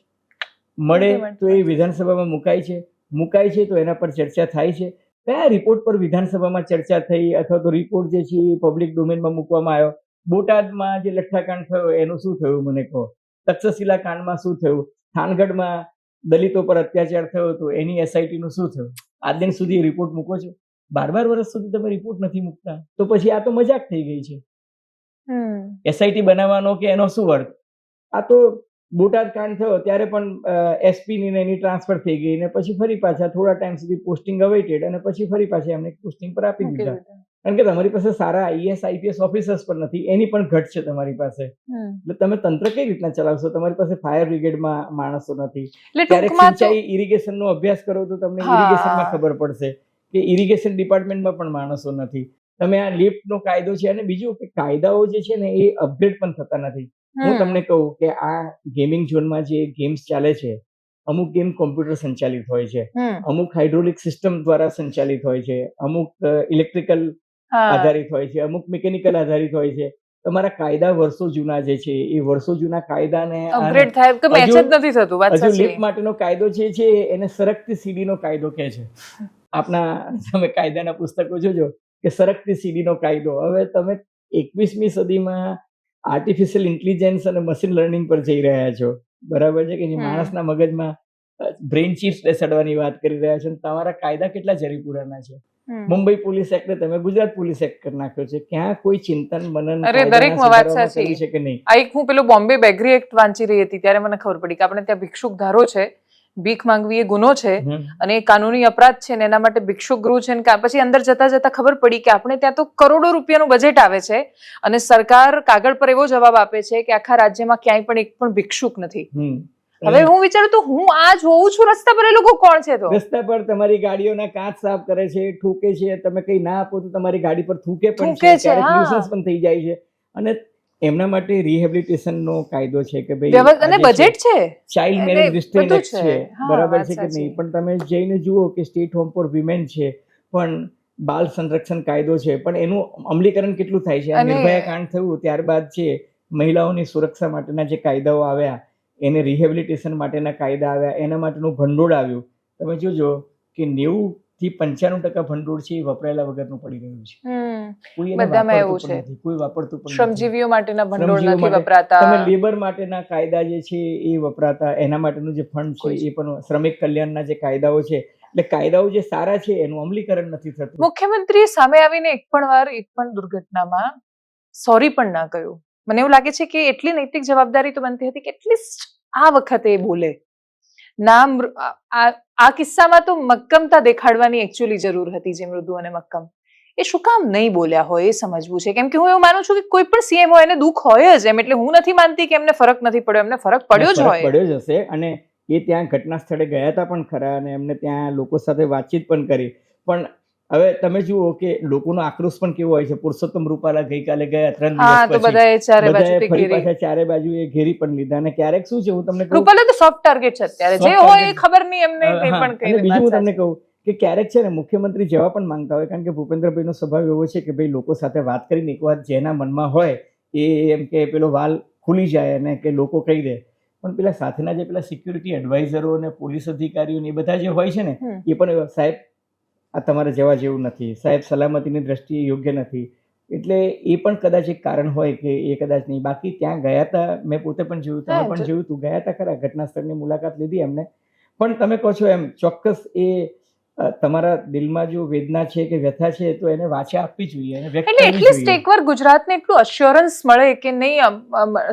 મળે તો એ વિધાનસભામાં મુકાય છે તો એના પર ચર્ચા થાય છે. કયા રિપોર્ટ પર વિધાનસભામાં ચર્ચા થઈ અથવા તો રિપોર્ટ જે છે એ પબ્લિક ડોમેનમાં મૂકવામાં આવ્યો? બોટાદમાં જે લઠ્ઠાકાંડ થયો એનું શું થયું મને કહો. તક્ષશિલા કાંડમાં શું થયું? થાનગઢમાં દલિતો પર અત્યાચાર થયો હતો એની SIT નું શું થયું? આજ દિન સુધી રિપોર્ટ મૂકો છો? 12 વર્ષ સુધી તમે રિપોર્ટ નથી મૂકતા તો પછી આ તો મજાક થઈ ગઈ છે. SIT બનાવવાનો કે એનો શું અર્થ? આ તો બોટાદ કાંડ થયો ત્યારે પણ SP ની એની ટ્રાન્સફર થઈ ગઈ ને પછી ફરી પાછા થોડા ટાઈમ સુધી પોસ્ટિંગ અવેઇટેડ અને પછી ફરી પાછા એમને પોસ્ટિંગ પર આપી દીધા. કારણ કે તમારી પાસે સારા IAS IPS ઓફિસર્સ પણ નથી, એની પણ ઘટ છે તમારી પાસે. એટલે તમે તંત્ર કઈ રીતના ચલાવશો? તમારી પાસે ફાયર બ્રિગેડમાં માણસો નથી. ક્યારેક સિંચાઈ ઇરિગેશન નો અભ્યાસ કરો તો તમને ઇરિગેશનમાં ખબર પડશે કે ઇરિગેશન ડિપાર્ટમેન્ટમાં પણ માણસો નથી. તમે આ લિફ્ટ નો કાયદો છે અને બીજું કે કાયદાઓ જે છે ને એ અપડેટ પણ થતા નથી. હું તમને કહું કે આ ગેમિંગ ઝોનમાં જે ગેમ્સ ચાલે છે, અમુક ગેમ કોમ્પ્યુટર સંચાલિત હોય છે, અમુક હાઇડ્રોલિક સિસ્ટમ દ્વારા સંચાલિત હોય છે, અમુક ઇલેક્ટ્રિકલ આધારિત હોય છે, અમુક મિકેનિકલ આધારિત હોય છે. તમારા કાયદા વર્ષો જૂના જે છે એ વર્ષો જૂના કાયદાને અપગ્રેડ થાય કે મેચ જ નથી થતું. વાત સાચી. હજુ લિફ્ટ માટેનો કાયદો જે છે એને સરકતી સીડીનો કાયદો કહે છે. આપના તમે કાયદાના પુસ્તકો જોજો કે સરકતી સીડીનો કાયદો. હવે તમે 21મી સદીમાં આર્ટિફિશિયલ ઇન્ટેલિજન્સ અને મશીન લર્નિંગ પર જઈ રહ્યા છો, બરાબર છે કે માણસના મગજમાં બ્રેઇન ચિપ્સ બેસાડવાની વાત કરી રહ્યા છો. તમારા કાયદા કેટલા જરીપુરાના છે. મુંબઈ પોલીસ એક્ટ તમે ગુજરાત પોલીસ એક્ટ કરી નાખ્યો છે. ક્યાં કોઈ ચિંતન મનન દરેકમાં વાત સાચી છે કે નહીં? આ એક હું પેલો બોમ્બે બેગરી એક્ટ વાંચી રહી હતી ત્યારે મને ખબર પડી કે આપણે ત્યાં ભિક્ષુક ધારો છે, ભીખ માંગવી એ ગુનો છે અને એ કાનૂની અપરાધ છે ને એના માટે ભિક્ષુક ગૃહ છે ને પછી અંદર જતા જતા ખબર પડી કે આપણે ત્યાં તો કરોડો રૂપિયાનું બજેટ આવે છે અને સરકાર કાગળ પર એવો જવાબ આપે છે કે આખા રાજ્યમાં ક્યાંય પણ એક પણ ભિક્ષુક નથી. હવે હું વિચારું તો હું આ જોઉં છું રસ્તા પર, એ લોકો કોણ છે? તો રસ્તા પર તમારી ગાડીઓના કાચ સાફ કરે છે, ઠૂકે છે, તમે કઈ ના આપો તો તમારી ગાડી પર થૂકે પણ છે, ન્યુસન્સ પણ થઈ જાય છે. અને એમના માટે રિહેબિલિટેશન નો કાયદો છે કે ભાઈ અને બજેટ છે, ચાઇલ્ડ મેરેજ રિસ્ટ્રેન્ટ એક્ટ છે, બરાબર છે કે નહીં? પણ તમે જઈને જુઓ કે સ્ટેટ હોમ ફોર વિમેન છે, પણ બાલ સંરક્ષણ કાયદો છે, પણ એનું અમલીકરણ કેટલું થાય છે? નિર્ભયા કાંડ થયું ત્યારબાદ છે મહિલાઓની સુરક્ષા માટેના જે કાયદાઓ આવ્યા, એને રિહેબિલિટેશન માટેના કાયદા આવ્યા, એના માટેનું ભંડોળ આવ્યું. તમે જોજો કે 90 થી 95% ભંડોળ છે એ વપરાયેલા વગરનું પડી રહ્યું છે. બધામાં એવું છે, કોઈ વાપરતું પણ શ્રમજીવીઓ માટેના ભંડોળ નથી વપરાતા. તમે લેબર માટેના કાયદા જે છે એ વપરાતા, એના માટેનું જે ફંડ છે એ પણ શ્રમિક કલ્યાણના જે કાયદાઓ છે, એટલે કાયદાઓ જે સારા છે એનું અમલીકરણ નથી થતું. મુખ્યમંત્રી સામે આવીને એક પણ દુર્ઘટનામાં સોરી પણ ના કહ્યું. મને એવું લાગે છે કે એટલી નૈતિક જવાબદારી તો બનતી હતી કે એટલીસ્ટ આ વખતે એ બોલે. નામ આ કિસ્સામાં તો મક્કમતા દેખાડવાની એકચ્યુઅલી જરૂર હતી, જે મૃદુ અને મક્કમ. એ શું કામ નહીં બોલ્યા હોય એ સમજવું છે. કેમ કે હું એવું માનું છું કે કોઈ પણ CM હોય એને દુઃખ હોય જ. એમ એટલે હું નથી માનતી કે એમને ફરક નથી પડ્યો, એમને ફરક પડ્યો જ હોય, પડ્યો જ હશે. અને એ ત્યાં ઘટના સ્થળે ગયા હતા પણ ખરા અને એમને ત્યાં લોકો સાથે વાતચીત પણ કરી. પણ હવે તમે જુઓ કે લોકોનો આક્રોશ પણ કેવો હોય છે. પુરુષોત્તમ રૂપાલા ગઈકાલે ગયા 3 દિવસ પછી, ફરી પાછા ચારે બાજુ એ ઘેરી પણ લીધા. અને ક્યારેક શું છે, હું તમને કહું, રૂપાલા તો સોફ્ટ ટાર્ગેટ છે અત્યારે, જે હોય એ ખબર નહીં એમને કંઈ પણ કહી. બીજું હું તમને કહું કે ક્યારેક છે ને મુખ્યમંત્રી જવા પણ માંગતા હોય, કારણ કે ભૂપેન્દ્રભાઈનો સ્વભાવ એવો છે કે ભાઈ લોકો સાથે વાત કરીને એકવાર જેના મનમાં હોય એ એમ કે પેલો વાલ ખુલી જાય અને કે લોકો કહી દે. પણ પેલા સાથેના જે પેલા સિક્યુરિટી એડવાઇઝરો અને પોલીસ અધિકારીઓ એ બધા જે હોય છે ને, એ પણ સાહેબ આ તમારે જવા જેવું નથી, સાહેબ સલામતીની દ્રષ્ટિએ યોગ્ય નથી. એટલે એ પણ કદાચ એક કારણ હોય કે એ કદાચ નહીં. બાકી ત્યાં ગયા હતા, મેં પોતે પણ જોયું, તમે પણ જોયું તું, ગયા હતા ખરા, ઘટના સ્થળની મુલાકાત લીધી એમને. પણ તમે કહો છો એમ ચોક્કસ એ તમારા દિલમાં જો વેદના છે કે વ્યથા છે તો એને વાચા આપવી જોઈએ અને વ્યક્ત એટલે કરવી એટલીસ્ટ જોઈએ. એકવાર ગુજરાતને એટલું અશ્યોરન્સ મળે કે નહીં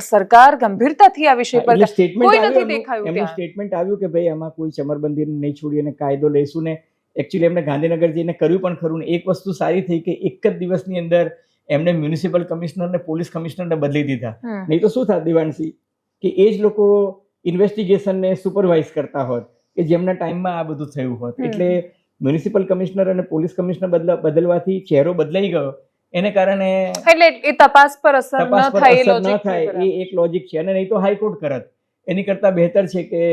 સરકાર ગંભીરતાથી આ વિષય પર એટલે સ્ટેટમેન્ટ કોઈ નથી આવ્યું દેખાયું એમનું ત્યાં. સ્ટેટમેન્ટ આવ્યું કે ભાઈ આમાં કોઈ ચમરબંધી નહીં છોડી અને કાયદો લઈશું ને એકચ્યુઅલી એમને ગાંધીનગર જઈને કર્યું પણ ખરું ને એક વસ્તુ સારી થઈ કે એક જ દિવસની અંદર એમને મ્યુનિસિપલ કમિશનર ને પોલીસ કમિશનરને બદલી દીધા. નહીં તો શું થાત દિવાણસી કે એ જ લોકો ઇન્વેસ્ટિગેશનને સુપરવાઇઝ કરતા હોત કે જેમના ટાઈમમાં આ બધું થયું હોત. એટલે મ્યુનિસિપલ કમિશનર અને પોલીસ કમિશનર બદલવાથી ચહેરો બદલાઈ ગયો એને કારણે એટલે એ તપાસ પર અસર ન તપાસ પર થાય એ અસર ન લોજિક થાય એ એક લોજિક છે અને નહીં તો હાઈકોર્ટ કરત. એની કરતા બહેતર છે કે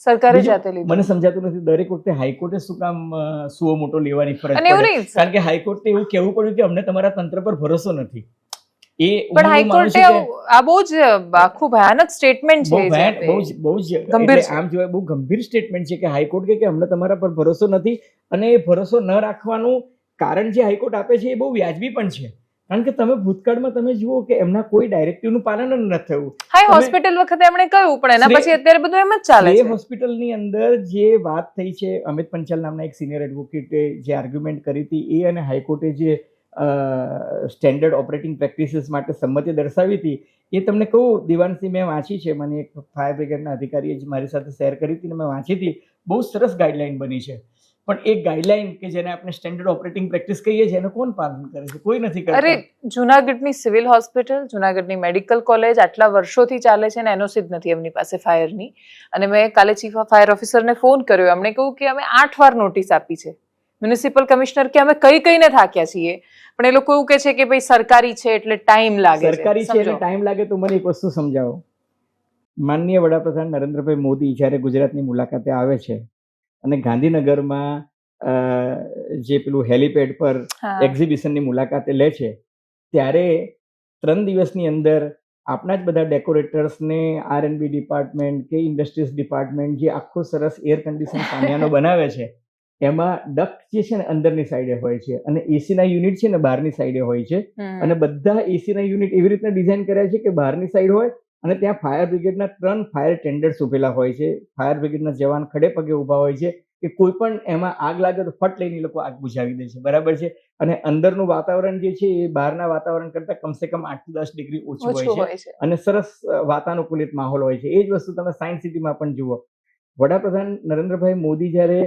સરકારે બીજું જાતે લીધું. મને સમજાતું નથી દરેક વખતે હાઈકોર્ટે શું કામ સુઓ મોટો લેવાની ફરજ અને એવું પડે. નહીં કારણ કે હાઈકોર્ટે એવું કહેવું પડ્યું કે અમને તમારા તંત્ર પર ભરોસો નથી. એ પણ હાઈકોર્ટે આ બહુ જ આખું ભયાનક સ્ટેટમેન્ટ છે બહુ જ ગંભીર એટલે આમ જોવાય બહુ ગંભીર સ્ટેટમેન્ટ છે કે હાઈકોર્ટ કે અમને તમારા પર ભરોસો નથી અને એ ભરોસો ન રાખવાનું કારણ જે હાઈકોર્ટ આપે છે એ બહુ વ્યાજબી પણ છે. કારણ કે તમે ભૂતકાળમાં તમે જુઓ કે એમના કોઈ ડાયરેક્ટિવનું પાલન જ નથી થયું. હાઈ હોસ્પિટલ વખતે એમણે કહ્યું પણ એના પછી અત્યારે બધું એમ જ ચાલે છે. હોસ્પિટલની અંદર જે વાત થઈ છે અમિત પંચાલ નામના એક સિનિયર એડવોકેટે જે આર્ગ્યુમેન્ટ કરી હતી એ અને હાઈકોર્ટે જે સ્ટેન્ડર્ડ ઓપરેટિંગ પ્રેક્ટિસીસ માટે સંમતિ દર્શાવી હતી એ તમને કહું દિવાનસિંહ મેં વાંચી છે. મને એક ફાયર બ્રિગેડના અધિકારીએ જ મારી સાથે શેર કરી હતી અને મેં વાંચી હતી. બહુ સરસ ગાઈડલાઈન બની છે પણ એક ગાઈડલાઈન કે જેને આપણે સ્ટેન્ડર્ડ ઓપરેટિંગ પ્રેક્ટિસ કહીએ છીએ એનું કોણ પાલન કરે છે? કોઈ નથી કરતું. અરે જુનાગઢની સિવિલ હોસ્પિટલ જુનાગઢની મેડિકલ કોલેજ આટલા વર્ષોથી ચાલે છે ને એનઓસી જ નથી એમની પાસે ફાયરની. અને મેં કાલે ચીફ ઓફ ફાયર ઓફિસરને ફોન કર્યો. એમણે કહ્યું કે અમે 8 વાર નોટિસ આપી છે. મ્યુનિસિપલ કમિશનર કે અમે કઈને થાક્યા છીએ પણ એ લોકો એવું કહે છે કે ભાઈ સરકારી છે એટલે ટાઈમ લાગે છે. સરકારી છે એટલે ટાઈમ લાગે તો મને એક વસ્તુ સમજાવો. માનનીય વડાપ્રધાન નરેન્દ્રભાઈ મોદી જ્યારે ગુજરાતની મુલાકાતે આવે છે અને ગાંધીનગરમાં જે પેલું હેલિપેડ પર એક્ઝિબિશનની મુલાકાતે લે છે ત્યારે 3 દિવસની અંદર આપણા જ બધા ડેકોરેટર્સને R&B ડિપાર્ટમેન્ટ કે ઇન્ડસ્ટ્રીઝ ડિપાર્ટમેન્ટ જે આખો સરસ એર કન્ડિશન સામિયાનો બનાવે છે એમાં ડક્ટ જે છે ને અંદરની સાઈડે હોય છે અને એસીના યુનિટ છે ને બહારની સાઈડે હોય છે અને બધા એસીના યુનિટ એવી રીતના ડિઝાઇન કર્યા છે કે બહારની સાઈડ હોય અને ત્યાં ફાયર બ્રિગેડના 3 ફાયર ટેન્ડર્સ ઉભેલા હોય છે. ફાયર બ્રિગેડના જવાન ખડે પગે ઊભા હોય છે કે કોઈ પણ એમાં આગ લાગે તો ફટ લઈને લોકો આગ બુઝાવી દે છે. બરાબર છે. અને અંદરનું વાતાવરણ જે છે એ બહારના વાતાવરણ કરતા કમસે કમ 8 થી 10 ડિગ્રી ઓછું હોય છે અને સરસ વાતાનુકૂલિત માહોલ હોય છે. એ જ વસ્તુ તમે સાયન્સ સિટીમાં પણ જુઓ. વડાપ્રધાન નરેન્દ્રભાઈ મોદી જ્યારે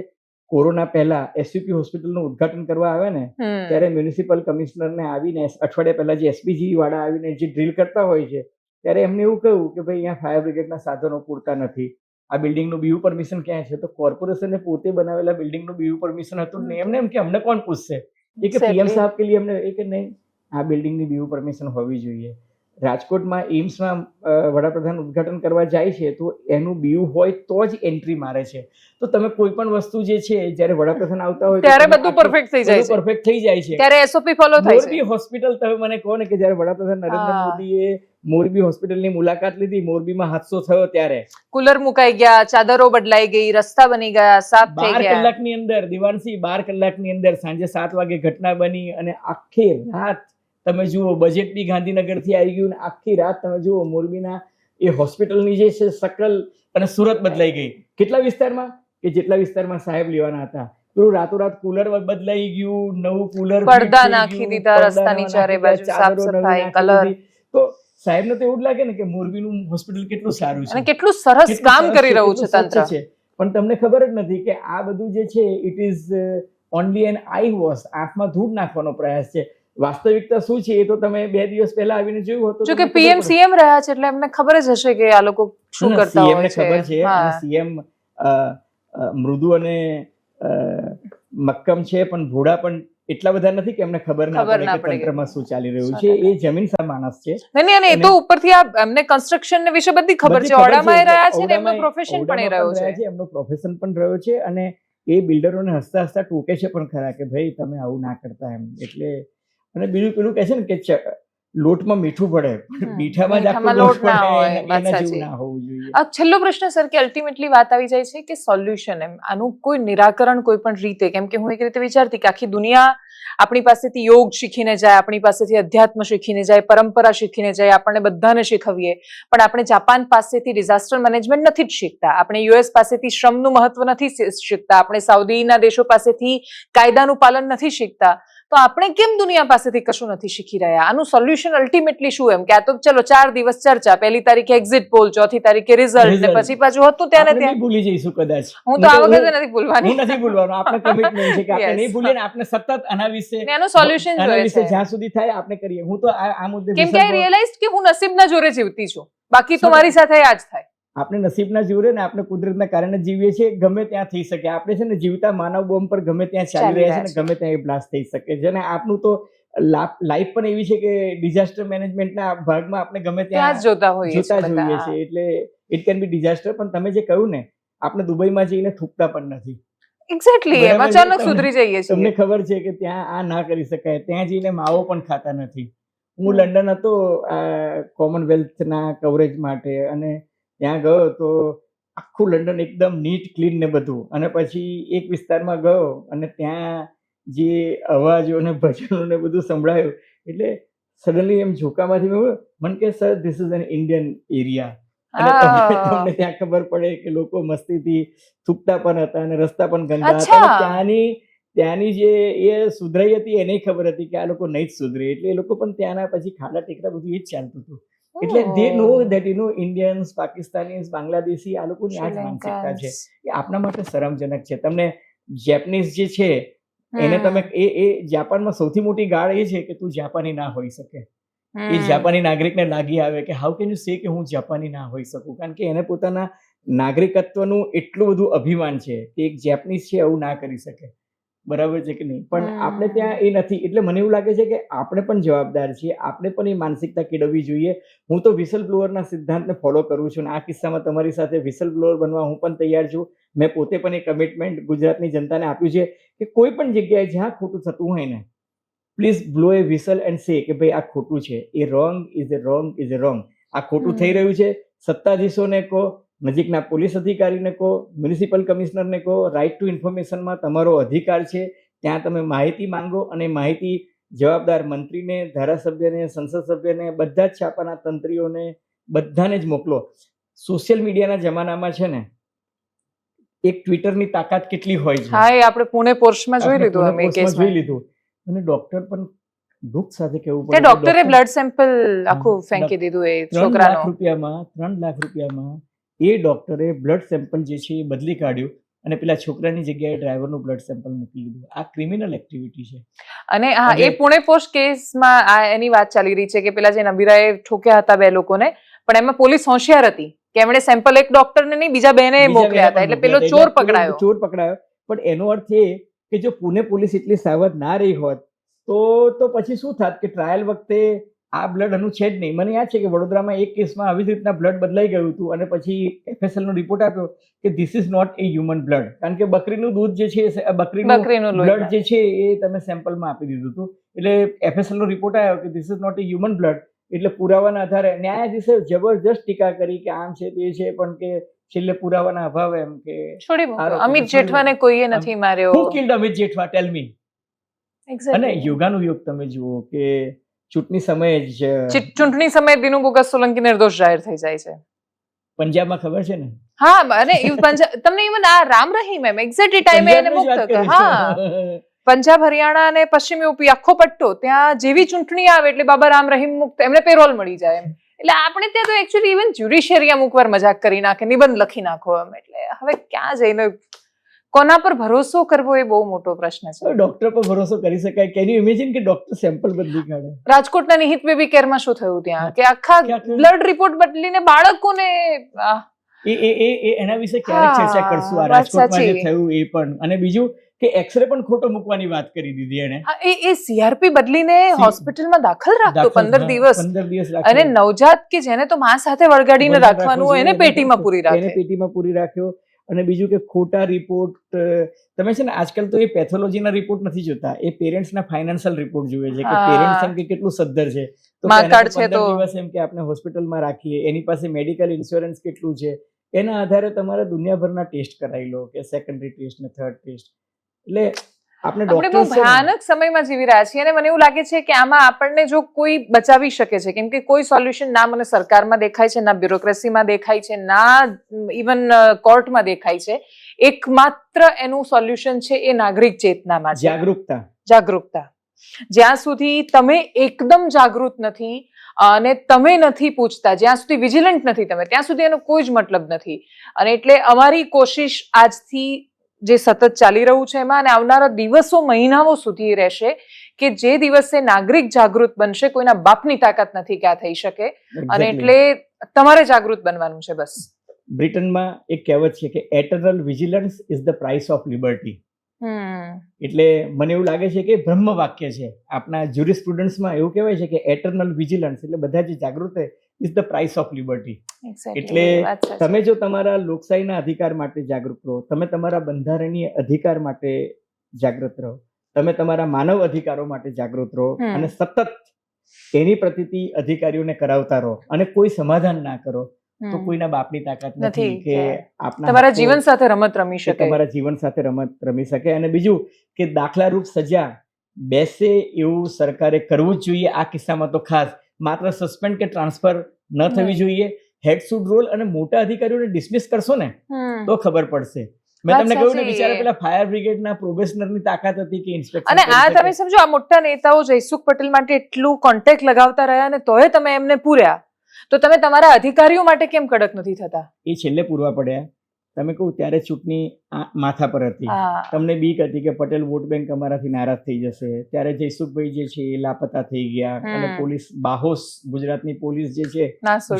કોરોના પહેલા એસયુપી હોસ્પિટલનું ઉદઘાટન કરવા આવ્યા ને ત્યારે મ્યુનિસિપલ કમિશનરને આવીને અઠવાડિયા પહેલા જે એસપીજી વાળા આવીને જે ડ્રીલ કરતા હોય છે ત્યારે એમને એવું કહ્યું કે ભાઈ અહીંયા ફાયર બ્રિગેડના સાધનો પૂરતા નથી. આ બિલ્ડિંગનું બીયુ પરમિશન ક્યાં છે? તો કોર્પોરેશને પોતે બનાવેલા બિલ્ડિંગનું બીયુ પરમિશન હતું નહીં. એમને એમ કે અમને કોણ પૂછશે? એ કે પીએમ સાહેબ કે લીએ અમને એ કે નહીં આ બિલ્ડિંગની બીયુ પરમિશન હોવી જોઈએ. રાજકોટમાં એમ્સમાં વડાપ્રધાન ઉદઘાટન કરવા જાય છે તો એનું બીયુ હોય તો જ એન્ટ્રી મારે છે. તો તમે કોઈ પણ વસ્તુ જે છે જ્યારે વડાપ્રધાન આવતા હોય ત્યારે બધું પરફેક્ટ થઈ જાય છે. પરફેક્ટ થઈ જાય છે ત્યારે એસઓપી ફોલો થાય છે. મોરબી હોસ્પિટલ તમે મને કહો ને કે જ્યારે વડાપ્રધાન નરેન્દ્ર મોદીએ મોરબી હોસ્પિટલની મુલાકાત લીધી, મોરબીમાં હાદસો થયો ત્યારે કુલર મુકાઈ ગયા, ચાદરો બદલાઈ ગઈ, રસ્તા બની ગયા, સાફ થઈ ગયા. 12 કલાકની અંદર દિવાનસિંહ 12 કલાકની અંદર સાંજે 7 વાગે ઘટના બની અને આખી રાત તમે જુઓ બજેટ બી ગાંધીનગરથી આવી ગયું ને આખી રાત તમે જુઓ મોરબીના એ હોસ્પિટલની જે છે શકલ અને સુરત બદલાઈ ગઈ. કેટલા વિસ્તારમાં? કે જેટલા વિસ્તારમાં સાહેબ લેવાના હતા પેલું રાતોરાત કુલર બદલાઈ ગયું, નવું કુલર પડદા નાખી દીધા, રસ્તાની ચારે બાજુ સાફ સફાઈ, કલર. તો સાહેબને તો એવું જ લાગે ને કે મોરબીનું હોસ્પિટલ કેટલું સારું છે અને કેટલું સરસ કામ કરી રહ્યું છે તંત્ર. પણ તમને ખબર જ નથી કે આ બધું જે છે it is only an eye wash. આંખમાં ધૂળ નાખવાનો પ્રયાસ છે. વાસ્તવિકતા શું છે એ તો તમે 2 દિવસ પહેલા આવીને જોયું હતું. જો કે પીએમ સીએમ રહ્યા છે એટલે એમને ખબર જ હશે કે આ લોકો શું કરતા હોય છે. ખબર છે અને સીએમ મૃદુ અને મક્કમ છે પણ ભોળા પણ એટલા બધા નથી કે એમને ખબર ના પડે કે તંત્રમાં શું ચાલી રહ્યું છે. એ જમીનસાર માણસ છે. નહીં અને એ તો ઉપરથી આ એમને કન્સ્ટ્રક્શન વિશે બધી ખબર છે. ઓડામાં રહ્યા છે ને એમનો પ્રોફેશન પણ એ રહ્યો છે. એમનો પ્રોફેશન પણ રહ્યો છે અને એ બિલ્ડરોને હસતા હસતા ટોકે છે પણ ખરા કે ભાઈ તમે આવું ના કરતા એમ. એટલે અને બીજું પેલું કહે છે ને કે લોટમાં મીઠું પડે પણ મીઠામાં જ આખો મીઠામાં લોટ લોટ ના હોય, પડે વાત એના સાચી. જેવું ના હોવું જોઈએ. આ છેલ્લો પ્રશ્ન સર કે અલ્ટિમેટલી વાત આવી જાય છે કે સોલ્યુશન એમ આનું કોઈ નિરાકરણ કોઈ પણ રીતે, કેમ કે હું એક રીતે વિચારતી કે આખી દુનિયા આપણી પાસેથી યોગ શીખીને જાય, આપણી પાસેથી અધ્યાત્મ શીખીને જાય, પરંપરા શીખીને જાય, આપણને બધાને શીખવીએ, પણ આપણે જાપાન પાસેથી ડિઝાસ્ટર મેનેજમેન્ટ નથી જ શીખતા, આપણે યુએસ પાસેથી શ્રમનું મહત્વ નથી શીખતા, આપણે સાઉદીના દેશો પાસેથી કાયદાનું પાલન નથી શીખતા, તો આપણે કેમ દુનિયા પાસેથી કશું નથી શીખી રહ્યા? આનું સોલ્યુશન અલ્ટિમેટલી શું એમ કે આ તો ચલો 4 દિવસ ચર્ચા, 1લી તારીખે એક્ઝિટ પોલ, 4થી તારીખે રિઝલ્ટ ને પછી પાછું હતું ત્યાં ને આપણે નહીં ત્યાં. ભૂલી જઈશું કદાચ. હું તો આ વખતે નથી ભૂલવાની. હું નથી ભૂલવાનો. આપણે કમિટમેન્ટ છે કે આપણે Yes. નહીં ભૂલીએ ને આપણે સતત આના વિશે ને એનું સોલ્યુશન આના જોઈએ વિશે છે. જ્યાં સુધી થાય આપણે કરીએ. હું તો આ મુદ્દે કેમ કે આઈ રિયલાઇઝ કે હું નસીબના જોરે જીવતી છું, બાકી તો મારી સાથે આ જ થાય. આપણે નસીબના જોરે ને આપણે કુદરતના કારણે જીવીએ છીએ. ગમે ત્યાં થઈ શકે. આપણે છે ને જીવતા માનવ બોમ્બ પર ગમે ત્યાં ચાલી રહ્યા છે ને ગમે ત્યાં એ બ્લાસ્ટ થઈ શકે છે. અને આપણું તો લાઈફ પણ એવી છે કે ડિઝાસ્ટર મેનેજમેન્ટના ભાગમાં આપણે ગમે ત્યાં જ ત્યાં જોતા હોઈએ જોતા છીએ જોઈએ બધા. છે. એટલે ઇટ કેન બી ડિઝાસ્ટર. પણ તમે જે કહ્યું ને, આપણે દુબઈમાં જઈને થૂકતા પણ નથી. એક્ઝેક્ટલી, એમ બરાબર છે. અચાનક સુધરી જઈએ તમને છીએ. ખબર છે કે ત્યાં આ ના કરી શકાય. ત્યાં જઈને માવો પણ ખાતા નથી. હું લંડન હતો કોમનવેલ્થના કવરેજ માટે, અને ત્યાં ગયો તો આખું લંડન એકદમ નીટ ક્લીન ને બધું. અને પછી એક વિસ્તારમાં ગયો અને ત્યાં જે અવાજો ને ભજનો ને બધું સંભળાયું, એટલે સડનલી એમ ઝોકામાંથી મને કે sir this is an Indian area. અને તમને ત્યાં ખબર પડે કે લોકો મસ્તીથી થૂકતા પણ હતા અને રસ્તા પણ ગંદા હતા. અને ત્યાંની જે એ સુધરાઈ હતી એને ખબર હતી કે આ લોકો નહીં જ સુધરે, એટલે એ લોકો પણ ત્યાંના પછી ખાડા ટેકરા બધું એ જ ચાલતું હતું. એટલે દે નો ધેટ ઇન્ડિયન્સ, પાકિસ્તાનીઝ, બાંગ્લાદેશી આ લોકોની આ જ માનસિકતા છે. એ આપણા માટે શરમજનક છે. તમને જેપનીઝ જે છે એને તમે એ જાપાનમાં સૌથી મોટી ગાળ એ છે કે તું જાપાની ના હોઈ શકે. એ જાપાની નાગરિકને લાગી આવે કે હાઉ કેન યુ સે કે હું જાપાની ના હોઈ શકું, કારણ કે એને પોતાના નાગરિકત્વનું એટલું બધું અભિમાન છે કે એક જેપનીઝ છે આવું ના કરી શકે. બરાબર છે કે નહીં? પણ આપણે ત્યાં એ નથી. એટલે મને એવું લાગે છે કે આપણે પણ જવાબદાર છીએ. આપણે પણ એ માનસિકતા કેળવવી જોઈએ. હું તો વિસલ બ્લોઅરના સિદ્ધાંતને ફોલો કરું છું, અને આ કિસ્સામાં તમારી સાથે વિસલ બ્લોઅર બનવા હું પણ તૈયાર છું. મેં પોતે પણ એ કમિટમેન્ટ ગુજરાતની જનતાને આપ્યું છે કે કોઈ પણ જગ્યાએ જ્યાં ખોટું થતું હોય ને, please blow a whistle and say કે ભાઈ આ ખોટું છે, a wrong is a wrong is a wrong. આ ખોટું થઈ રહ્યું છે. સત્તાધીશોને કહો, નજીકના પોલીસ અધિકારીને કહો, મ્યુનિસિપલ કમિશનરને કહો, રાઇટ ટુ ઇન્ફોર્મેશનમાં તમારો અધિકાર છે. ત્યાં તમે માહિતી માંગો, અને માહિતી જવાબદાર મંત્રીને, ધારાસભ્યને, સંસદ સભ્યને, બધા જ છાપાના તંત્રીઓને બધાને જ મોકલો. સોશિયલ મીડિયાના જમાનામાં છે ને એક ટ્વિટરની તાકાત કેટલી હોય છે. હા, એ આપણે પુણે પોર્શમાં જોઈ લીધું. અમે કેસમાં જોઈ લીધું. અને ડોક્ટર પણ દુઃખ સાથે કહેવું કે ડોક્ટરે બ્લડ સેમ્પલ આખું ફેંકી દીધું એ છોકરાનો. 3 લાખ રૂપિયામાં એ ડોક્ટરે બ્લડ સેમ્પલ જે છે એ બદલી કાઢ્યું અને પેલા છોકરાની જગ્યાએ ડ્રાઈવરનું બ્લડ સેમ્પલ મૂકી દીધું. આ ક્રિમિનલ એક્ટિવિટી છે. અને હા, એ પુણે પોસ્ટ કેસમાં આ એની વાત ચાલી રહી છે કે પેલા જે નબીરાએ ઠોક્યા હતા 2 લોકોને, પણ એમાં પોલીસ હોશિયાર હતી કે એમણે સેમ્પલ એક ડોક્ટરને નહીં બીજા 2ને મોકલ્યા હતા, એટલે પેલો ચોર પકડાયો. પણ એનો અર્થ એ કે જો પુણે પોલીસ એટલી સાવધ ના રહી હોત તો પછી શું થાત કે ટ્રાયલ વખતે આ બ્લડ આનું છે જ નહીં. મને યાદ છે કે વડોદરામાં એક કેસમાં આવી જ રીતના બ્લડ બદલાઈ ગયું હતું, અને પછી FSL નો રિપોર્ટ આપ્યો કે this is not a human blood, કારણ કે બકરીનું દૂધ જે છે, બકરીનું બ્લડ જે છે એ તમે સેમ્પલમાં આપી દીધું હતું. એટલે FSL નો રિપોર્ટ આવ્યો કે this is not a human blood. એટલે પુરાવાના આધારે ન્યાયાધીશે જબરજસ્ત ટીકા કરી કે આમ છે તે છે, પણ કે છેલ્લે પુરાવાના અભાવે એમ કે છોડી મૂક્યો. અમિત જેઠવાને કોઈએ નથી માર્યો. Who killed Amit Jethwa? Tell me. અને યુગાનું યુગ તમે જુઓ કે ચૂંટણી સમયે દિનુ બોગસ સોલંકી નિર્દોષ જાહેર થઈ જાય છે. પંજાબમાં ખબર છે ને? હા, અને તમને ઇવન આ રામ રહીમ એમ એક્ઝેક્ટ ટાઈમે એને મુક્ત કર્યો. હા, પંજાબ, હરિયાણા અને પશ્ચિમ યુપી આખો પટ્ટો, ત્યાં જેવી ચૂંટણી આવે એટલે બાબા રામ રહીમ મુક્ત, એમને પેરોલ મળી જાય એમ. એટલે આપણે ત્યાં તો એકચ્યુઅલી ઇવન જ્યુડિશિયરી અમુક વાર મજાક કરી નાખે, નિબંધ લખી નાખો એમ. એટલે હવે ક્યાં જઈને કોના પર ભરોસો કરવો એ બહુ મોટો પ્રશ્ન છે. ડોક્ટર પર ભરોસો કરી શકાય? કેન યુ ઇમેજિન કે ડોક્ટર સેમ્પલ બદલી કાઢે? રાજકોટના નિહિત બેબી કેરમાં શું થયું ત્યાં કે આખા બ્લડ રિપોર્ટ બદલીને બાળકોને એના વિશે ક્યારેક ચર્ચા કરશું. આ રાજકોટમાં જે થયું એ પણ, અને બીજું કે એક્સરે પણ ખોટો મૂકવાની વાત કરી દીધી એને. એ CRP બદલીને હોસ્પિટલમાં દાખલ રાખતો 15 દિવસ, અને નવજાત કે જેને તો માં સાથે વળગાડીને રાખવાનું હોય એને પેટીમાં પૂરી રાખ્યો. અને બીજું કે ખોટા રિપોર્ટ, તમે છે ને આજકાલ તો એ પેથોલોજીના રિપોર્ટ નથી જોતા, એ પેરેન્ટ્સના ફાઇનાન્શિયલ રિપોર્ટ જોઈએ છે કે પેરેન્ટ્સ એમ કે કેટલું સદ્ધર છે. તો માં એને કાર્ડ છે 15 તો દિવસ એમ કે આપણે હોસ્પિટલમાં રાખીએ, એની પાસે મેડિકલ ઇન્સ્યોરન્સ કેટલું છે, એના આધારે તમારે દુનિયાભરના ટેસ્ટ કરાવી લો, કે સેકન્ડરી ટેસ્ટ ને થર્ડ ટેસ્ટ. એટલે આપણે આપણે બહુ ડોક્ટર્સ ભયાનક સમયમાં જીવી રહ્યા છીએ અને મને એવું લાગે છે કે આમાં આપણને જો કોઈ બચાવી શકે છે, કેમ કે કોઈ સોલ્યુશન ના મને સરકારમાં દેખાય છે, ના બ્યુરોક્રેસીમાં દેખાય છે, ના ઇવન કોર્ટમાં દેખાય છે. એકમાત્ર એનું સોલ્યુશન છે એ નાગરિક ચેતનામાં છે, જાગૃતતા. જ્યાં સુધી તમે એકદમ જાગૃત નથી અને તમે નથી પૂછતા, જ્યાં સુધી વિજિલન્ટ નથી તમે, ત્યાં સુધી એનો કોઈ જ મતલબ નથી. અને એટલે અમારી કોશિશ આજથી જે સતત ચાલી રહ્યું છે એમાં, અને આવનારા દિવસો મહિનાઓ સુધી રહેશે કે જે દિવસે નાગરિક જાગૃત બનશે, કોઈના બાપની તાકાત નથી કે આ થઈ શકે. અને એટલે તમારે જાગૃત બનવાનું છે બસ. બ્રિટનમાં એક કહેવત છે કે eternal vigilance is the price of liberty. એટલે મને એવું લાગે છે કે બ્રહ્મ વાક્ય છે. આપણા જ્યુરિસ્પ્રુડન્સમાં એવું કહેવાય છે કે એટર્નલ વિજિલન્સ એટલે બધા જે જાગૃત is the price of liberty. એટલે તમે જો તમારા લોકશાહીના અધિકાર માટે જાગૃત રહો, તમે તમારા બંધારણીય અધિકાર માટે જાગૃત રહો, તમે તમારા માનવ અધિકારો માટે જાગૃત રહો અને સતત એની પ્રતીતિ અધિકારીઓને કરાવતા રહો અને કોઈ સમાધાન ના કરો, તો કોઈના બાપની તાકાત નથી કે આપના તમારા જીવન સાથે રમત રમી શકે, તમારા જીવન સાથે રમત રમી શકે. અને બીજું કે દાખલારૂપ સજા બેસે એવું સરકારે કરવું જ જોઈએ. આ કિસ્સામાં તો ખાસ માત્ર સસ્પેન્ડ કે ટ્રાન્સફર ન થવી જોઈએ. હેડ શુડ રોલ. અને મોટા અધિકારીઓને ડિસમિસ કરશો ને તો ખબર પડશે. મેં તમને કહ્યું ને, બિચારા પેલા ફાયર બ્રિગેડના પ્રોબેશનરની તાકાત હતી કે ઇન્સ્પેક્ટર. અને આ તમે સમજો, આ મોટા નેતાઓ જયસુખ પટેલ માટે એટલું કોન્ટેક્ટ લગાવતા રહ્યા ને તોય તમે એમને પૂર્યા, તો તમે તમારા અધિકારીઓ માટે કેમ કડક નથી થતા? એ છેલ્લે પૂરવા પડ્યા. તમે કહું ત્યારે ચૂંટણી માથા પર હતી, તમને બીક હતી કે પટેલ વોટ બેંક અમારાથી નારાજ થઈ જશે. ત્યારે જયસુખભાઈ જે છે એ લાપતા થઈ ગયા અને પોલીસ બાહોશ, ગુજરાતની પોલીસ જે છે,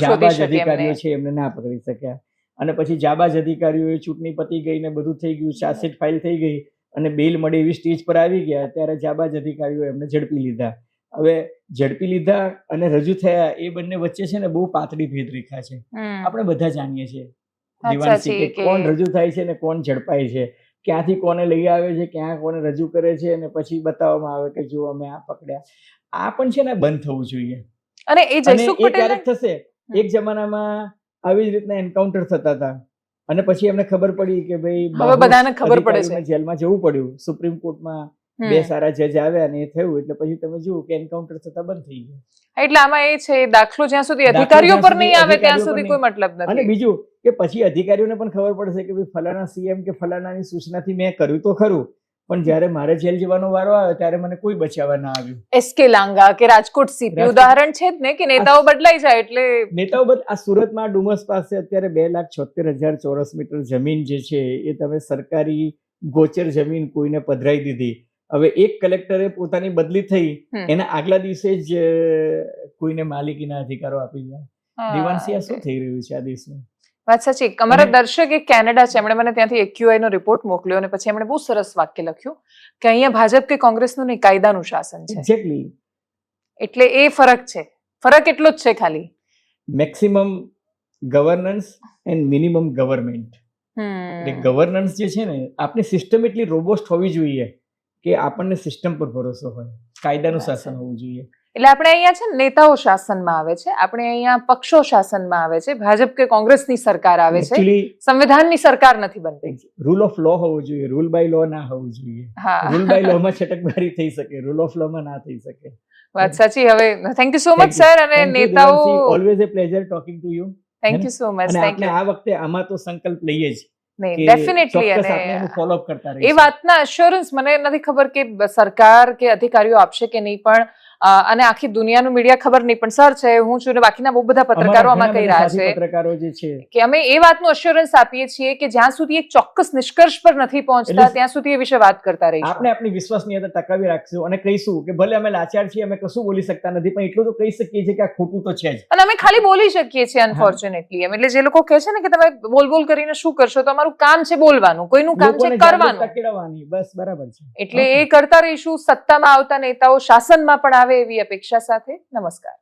જાબાજ અધિકારીઓ છે એમને ના પકડી શક્યા. અને પછી જાબાજ અધિકારીઓએ ચૂંટણી પતી ગઈ ને બધું થઈ ગયું, ચાર્જશીટ ફાઇલ થઈ ગઈ અને બેલ મળે એવી સ્ટેજ પર આવી ગયા, ત્યારે જાબાજ અધિકારીઓ એમને ઝડપી લીધા. હવે ઝડપી લીધા અને રજૂ થયા, એ બંને વચ્ચે છે ને બહુ પાતળી ભેદરેખા છે. આપણે બધા જાણીએ છીએ દિવાનસી કે કોણ રજૂ થાય છે ને કોણ ઝડપાય છે, ક્યાંથી કોને લઈ આવે છે, ક્યાં કોને રજૂ કરે છે અને પછી બતાવવામાં આવે કે જો અમે આ પકડ્યા. આ પણ છે ને બંધ થવું જોઈએ. અને એ જયસુખ પટેલ ક્યારેક થશે. એક જમાનામાં આવી જ રીતના એન્કાઉન્ટર થતા હતા અને પછી એમને ખબર પડી કે ભાઈ બધાને ખબર પડે છે, જેલમાં જવું પડ્યું. સુપ્રીમ કોર્ટમાં 2 સારા જજ આવ્યા અને એ થયું. એટલે પછી તમે જુઓ કે એન્કાઉન્ટર થતા બંધ થઈ ગયા. એટલે આમાં એ છે, દાખલો જ્યાં સુધી અધિકારીઓ પર નહીં આવે ત્યાં સુધી કોઈ મતલબ નથી. અને બીજું કે પછી અધિકારીઓને પણ ખબર પડશે કે ભાઈ ફલાણા સીએમ કે ફલાણાની સૂચનાથી મેં કર્યું તો ખરું, પણ જ્યારે મારે જેલ જવાનો વારો આવ્યો ત્યારે મને કોઈ બચાવવા ના આવ્યું. એસકે લાંગા કે રાજકોટ સીપી ઉદાહરણ છે જ ને, કે નેતાઓ બદલાઈ જાય એટલે નેતાઓ આ સુરતમાં ડુમસ પાસે અત્યારે 2,76,000 ચોરસ મીટર જમીન જે છે એ તમે સરકારી ગોચર જમીન કોઈને પધરાઈ દીધી. હવે એક કલેક્ટરે પોતાની બદલી થઈ, એના આગલા દિવસે જ કોઈને માલિકીના અધિકારો આપી દીધા. દિવાનસી, આ શું થઈ રહ્યું છે આ દેશમાં? વાત સાચી. અમારા દર્શક એક કેનેડા છે, એમણે મને ત્યાંથી AQI નો રિપોર્ટ મોકલ્યો અને પછી એમણે બહુ સરસ વાક્ય લખ્યું કે અહીંયા ભાજપ કે કોંગ્રેસનું નહીં, કાયદાનું શાસન છે. એક્ઝેક્ટલી. એટલે એ ફરક છે. ફરક એટલો જ છે ખાલી. Maximum governance and minimum government. Governance જે છે ને, આપણી સિસ્ટમ એટલી રોબોસ્ટ હોવી જોઈએ કે આપણને સિસ્ટમ પર ભરોસો હોય, કાયદાનું શાસન હોવું જોઈએ. એટલે આપણે અહીંયા છે ને નેતાઓ શાસનમાં આવે છે, આપણે અહીંયા પક્ષો શાસનમાં આવે છે, ભાજપ કે કોંગ્રેસની સરકાર આવે છે, સંવિધાનની સરકાર નથી બનતી. રૂલ ઓફ લો હોવો જોઈએ, રૂલ બાય લો ના હોવું જોઈએ. રૂલ બાય લો માં છટકબારી થઈ શકે, રૂલ ઓફ લો માં ના થઈ શકે. વાત સાચી. હવે thank you so much sir. અને નેતાઓ, always a pleasure talking to you. Thank you so much. Thank you. આ વખતે આમાં તો સંકલ્પ લઈએ જ. ડેફિનેટલી. અને એ વાતના અશ્યોરન્સ મને નથી ખબર કે સરકાર કે અધિકારીઓ આપશે કે નહીં, પણ અને આખી દુનિયાનું મીડિયા ખબર નહીં, પણ સર છે, હું છું ને બાકીના બહુ બધા પત્રકારો આમાં કહી રહ્યા છે કે અમે એ વાતનું અશ્યોરન્સ આપીએ છીએ કે જ્યાં સુધી એક ચોક્કસ નિષ્કર્ષ પર નથી પહોંચતા ત્યાં સુધી એ વિશે વાત કરતા રહીશું. આપણે આપણી વિશ્વસનીયતા ટકાવી રાખશું અને કહીશું કે ભલે અમે લાચાર છીએ, અમે કશું બોલી શકતા નથી, પણ એટલું તો કહી શકીએ છીએ કે આ ખોટું તો છે જ. અને અમે ખાલી બોલી શકીએ છીએ અનફોર્ચ્યુનેટલી. એટલે જે લોકો કહે છે ને કે તમે બોલ કરીને શું કરશો, તો અમારું કામ છે બોલવાનું, કોઈનું કામ છે કરવાનું. બસ બરાબર છે. એટલે એ કરતા રહીશું. સત્તામાં આવતા નેતાઓ શાસનમાં પણ આવે એવી અપેક્ષા સાથે. નમસ્કાર.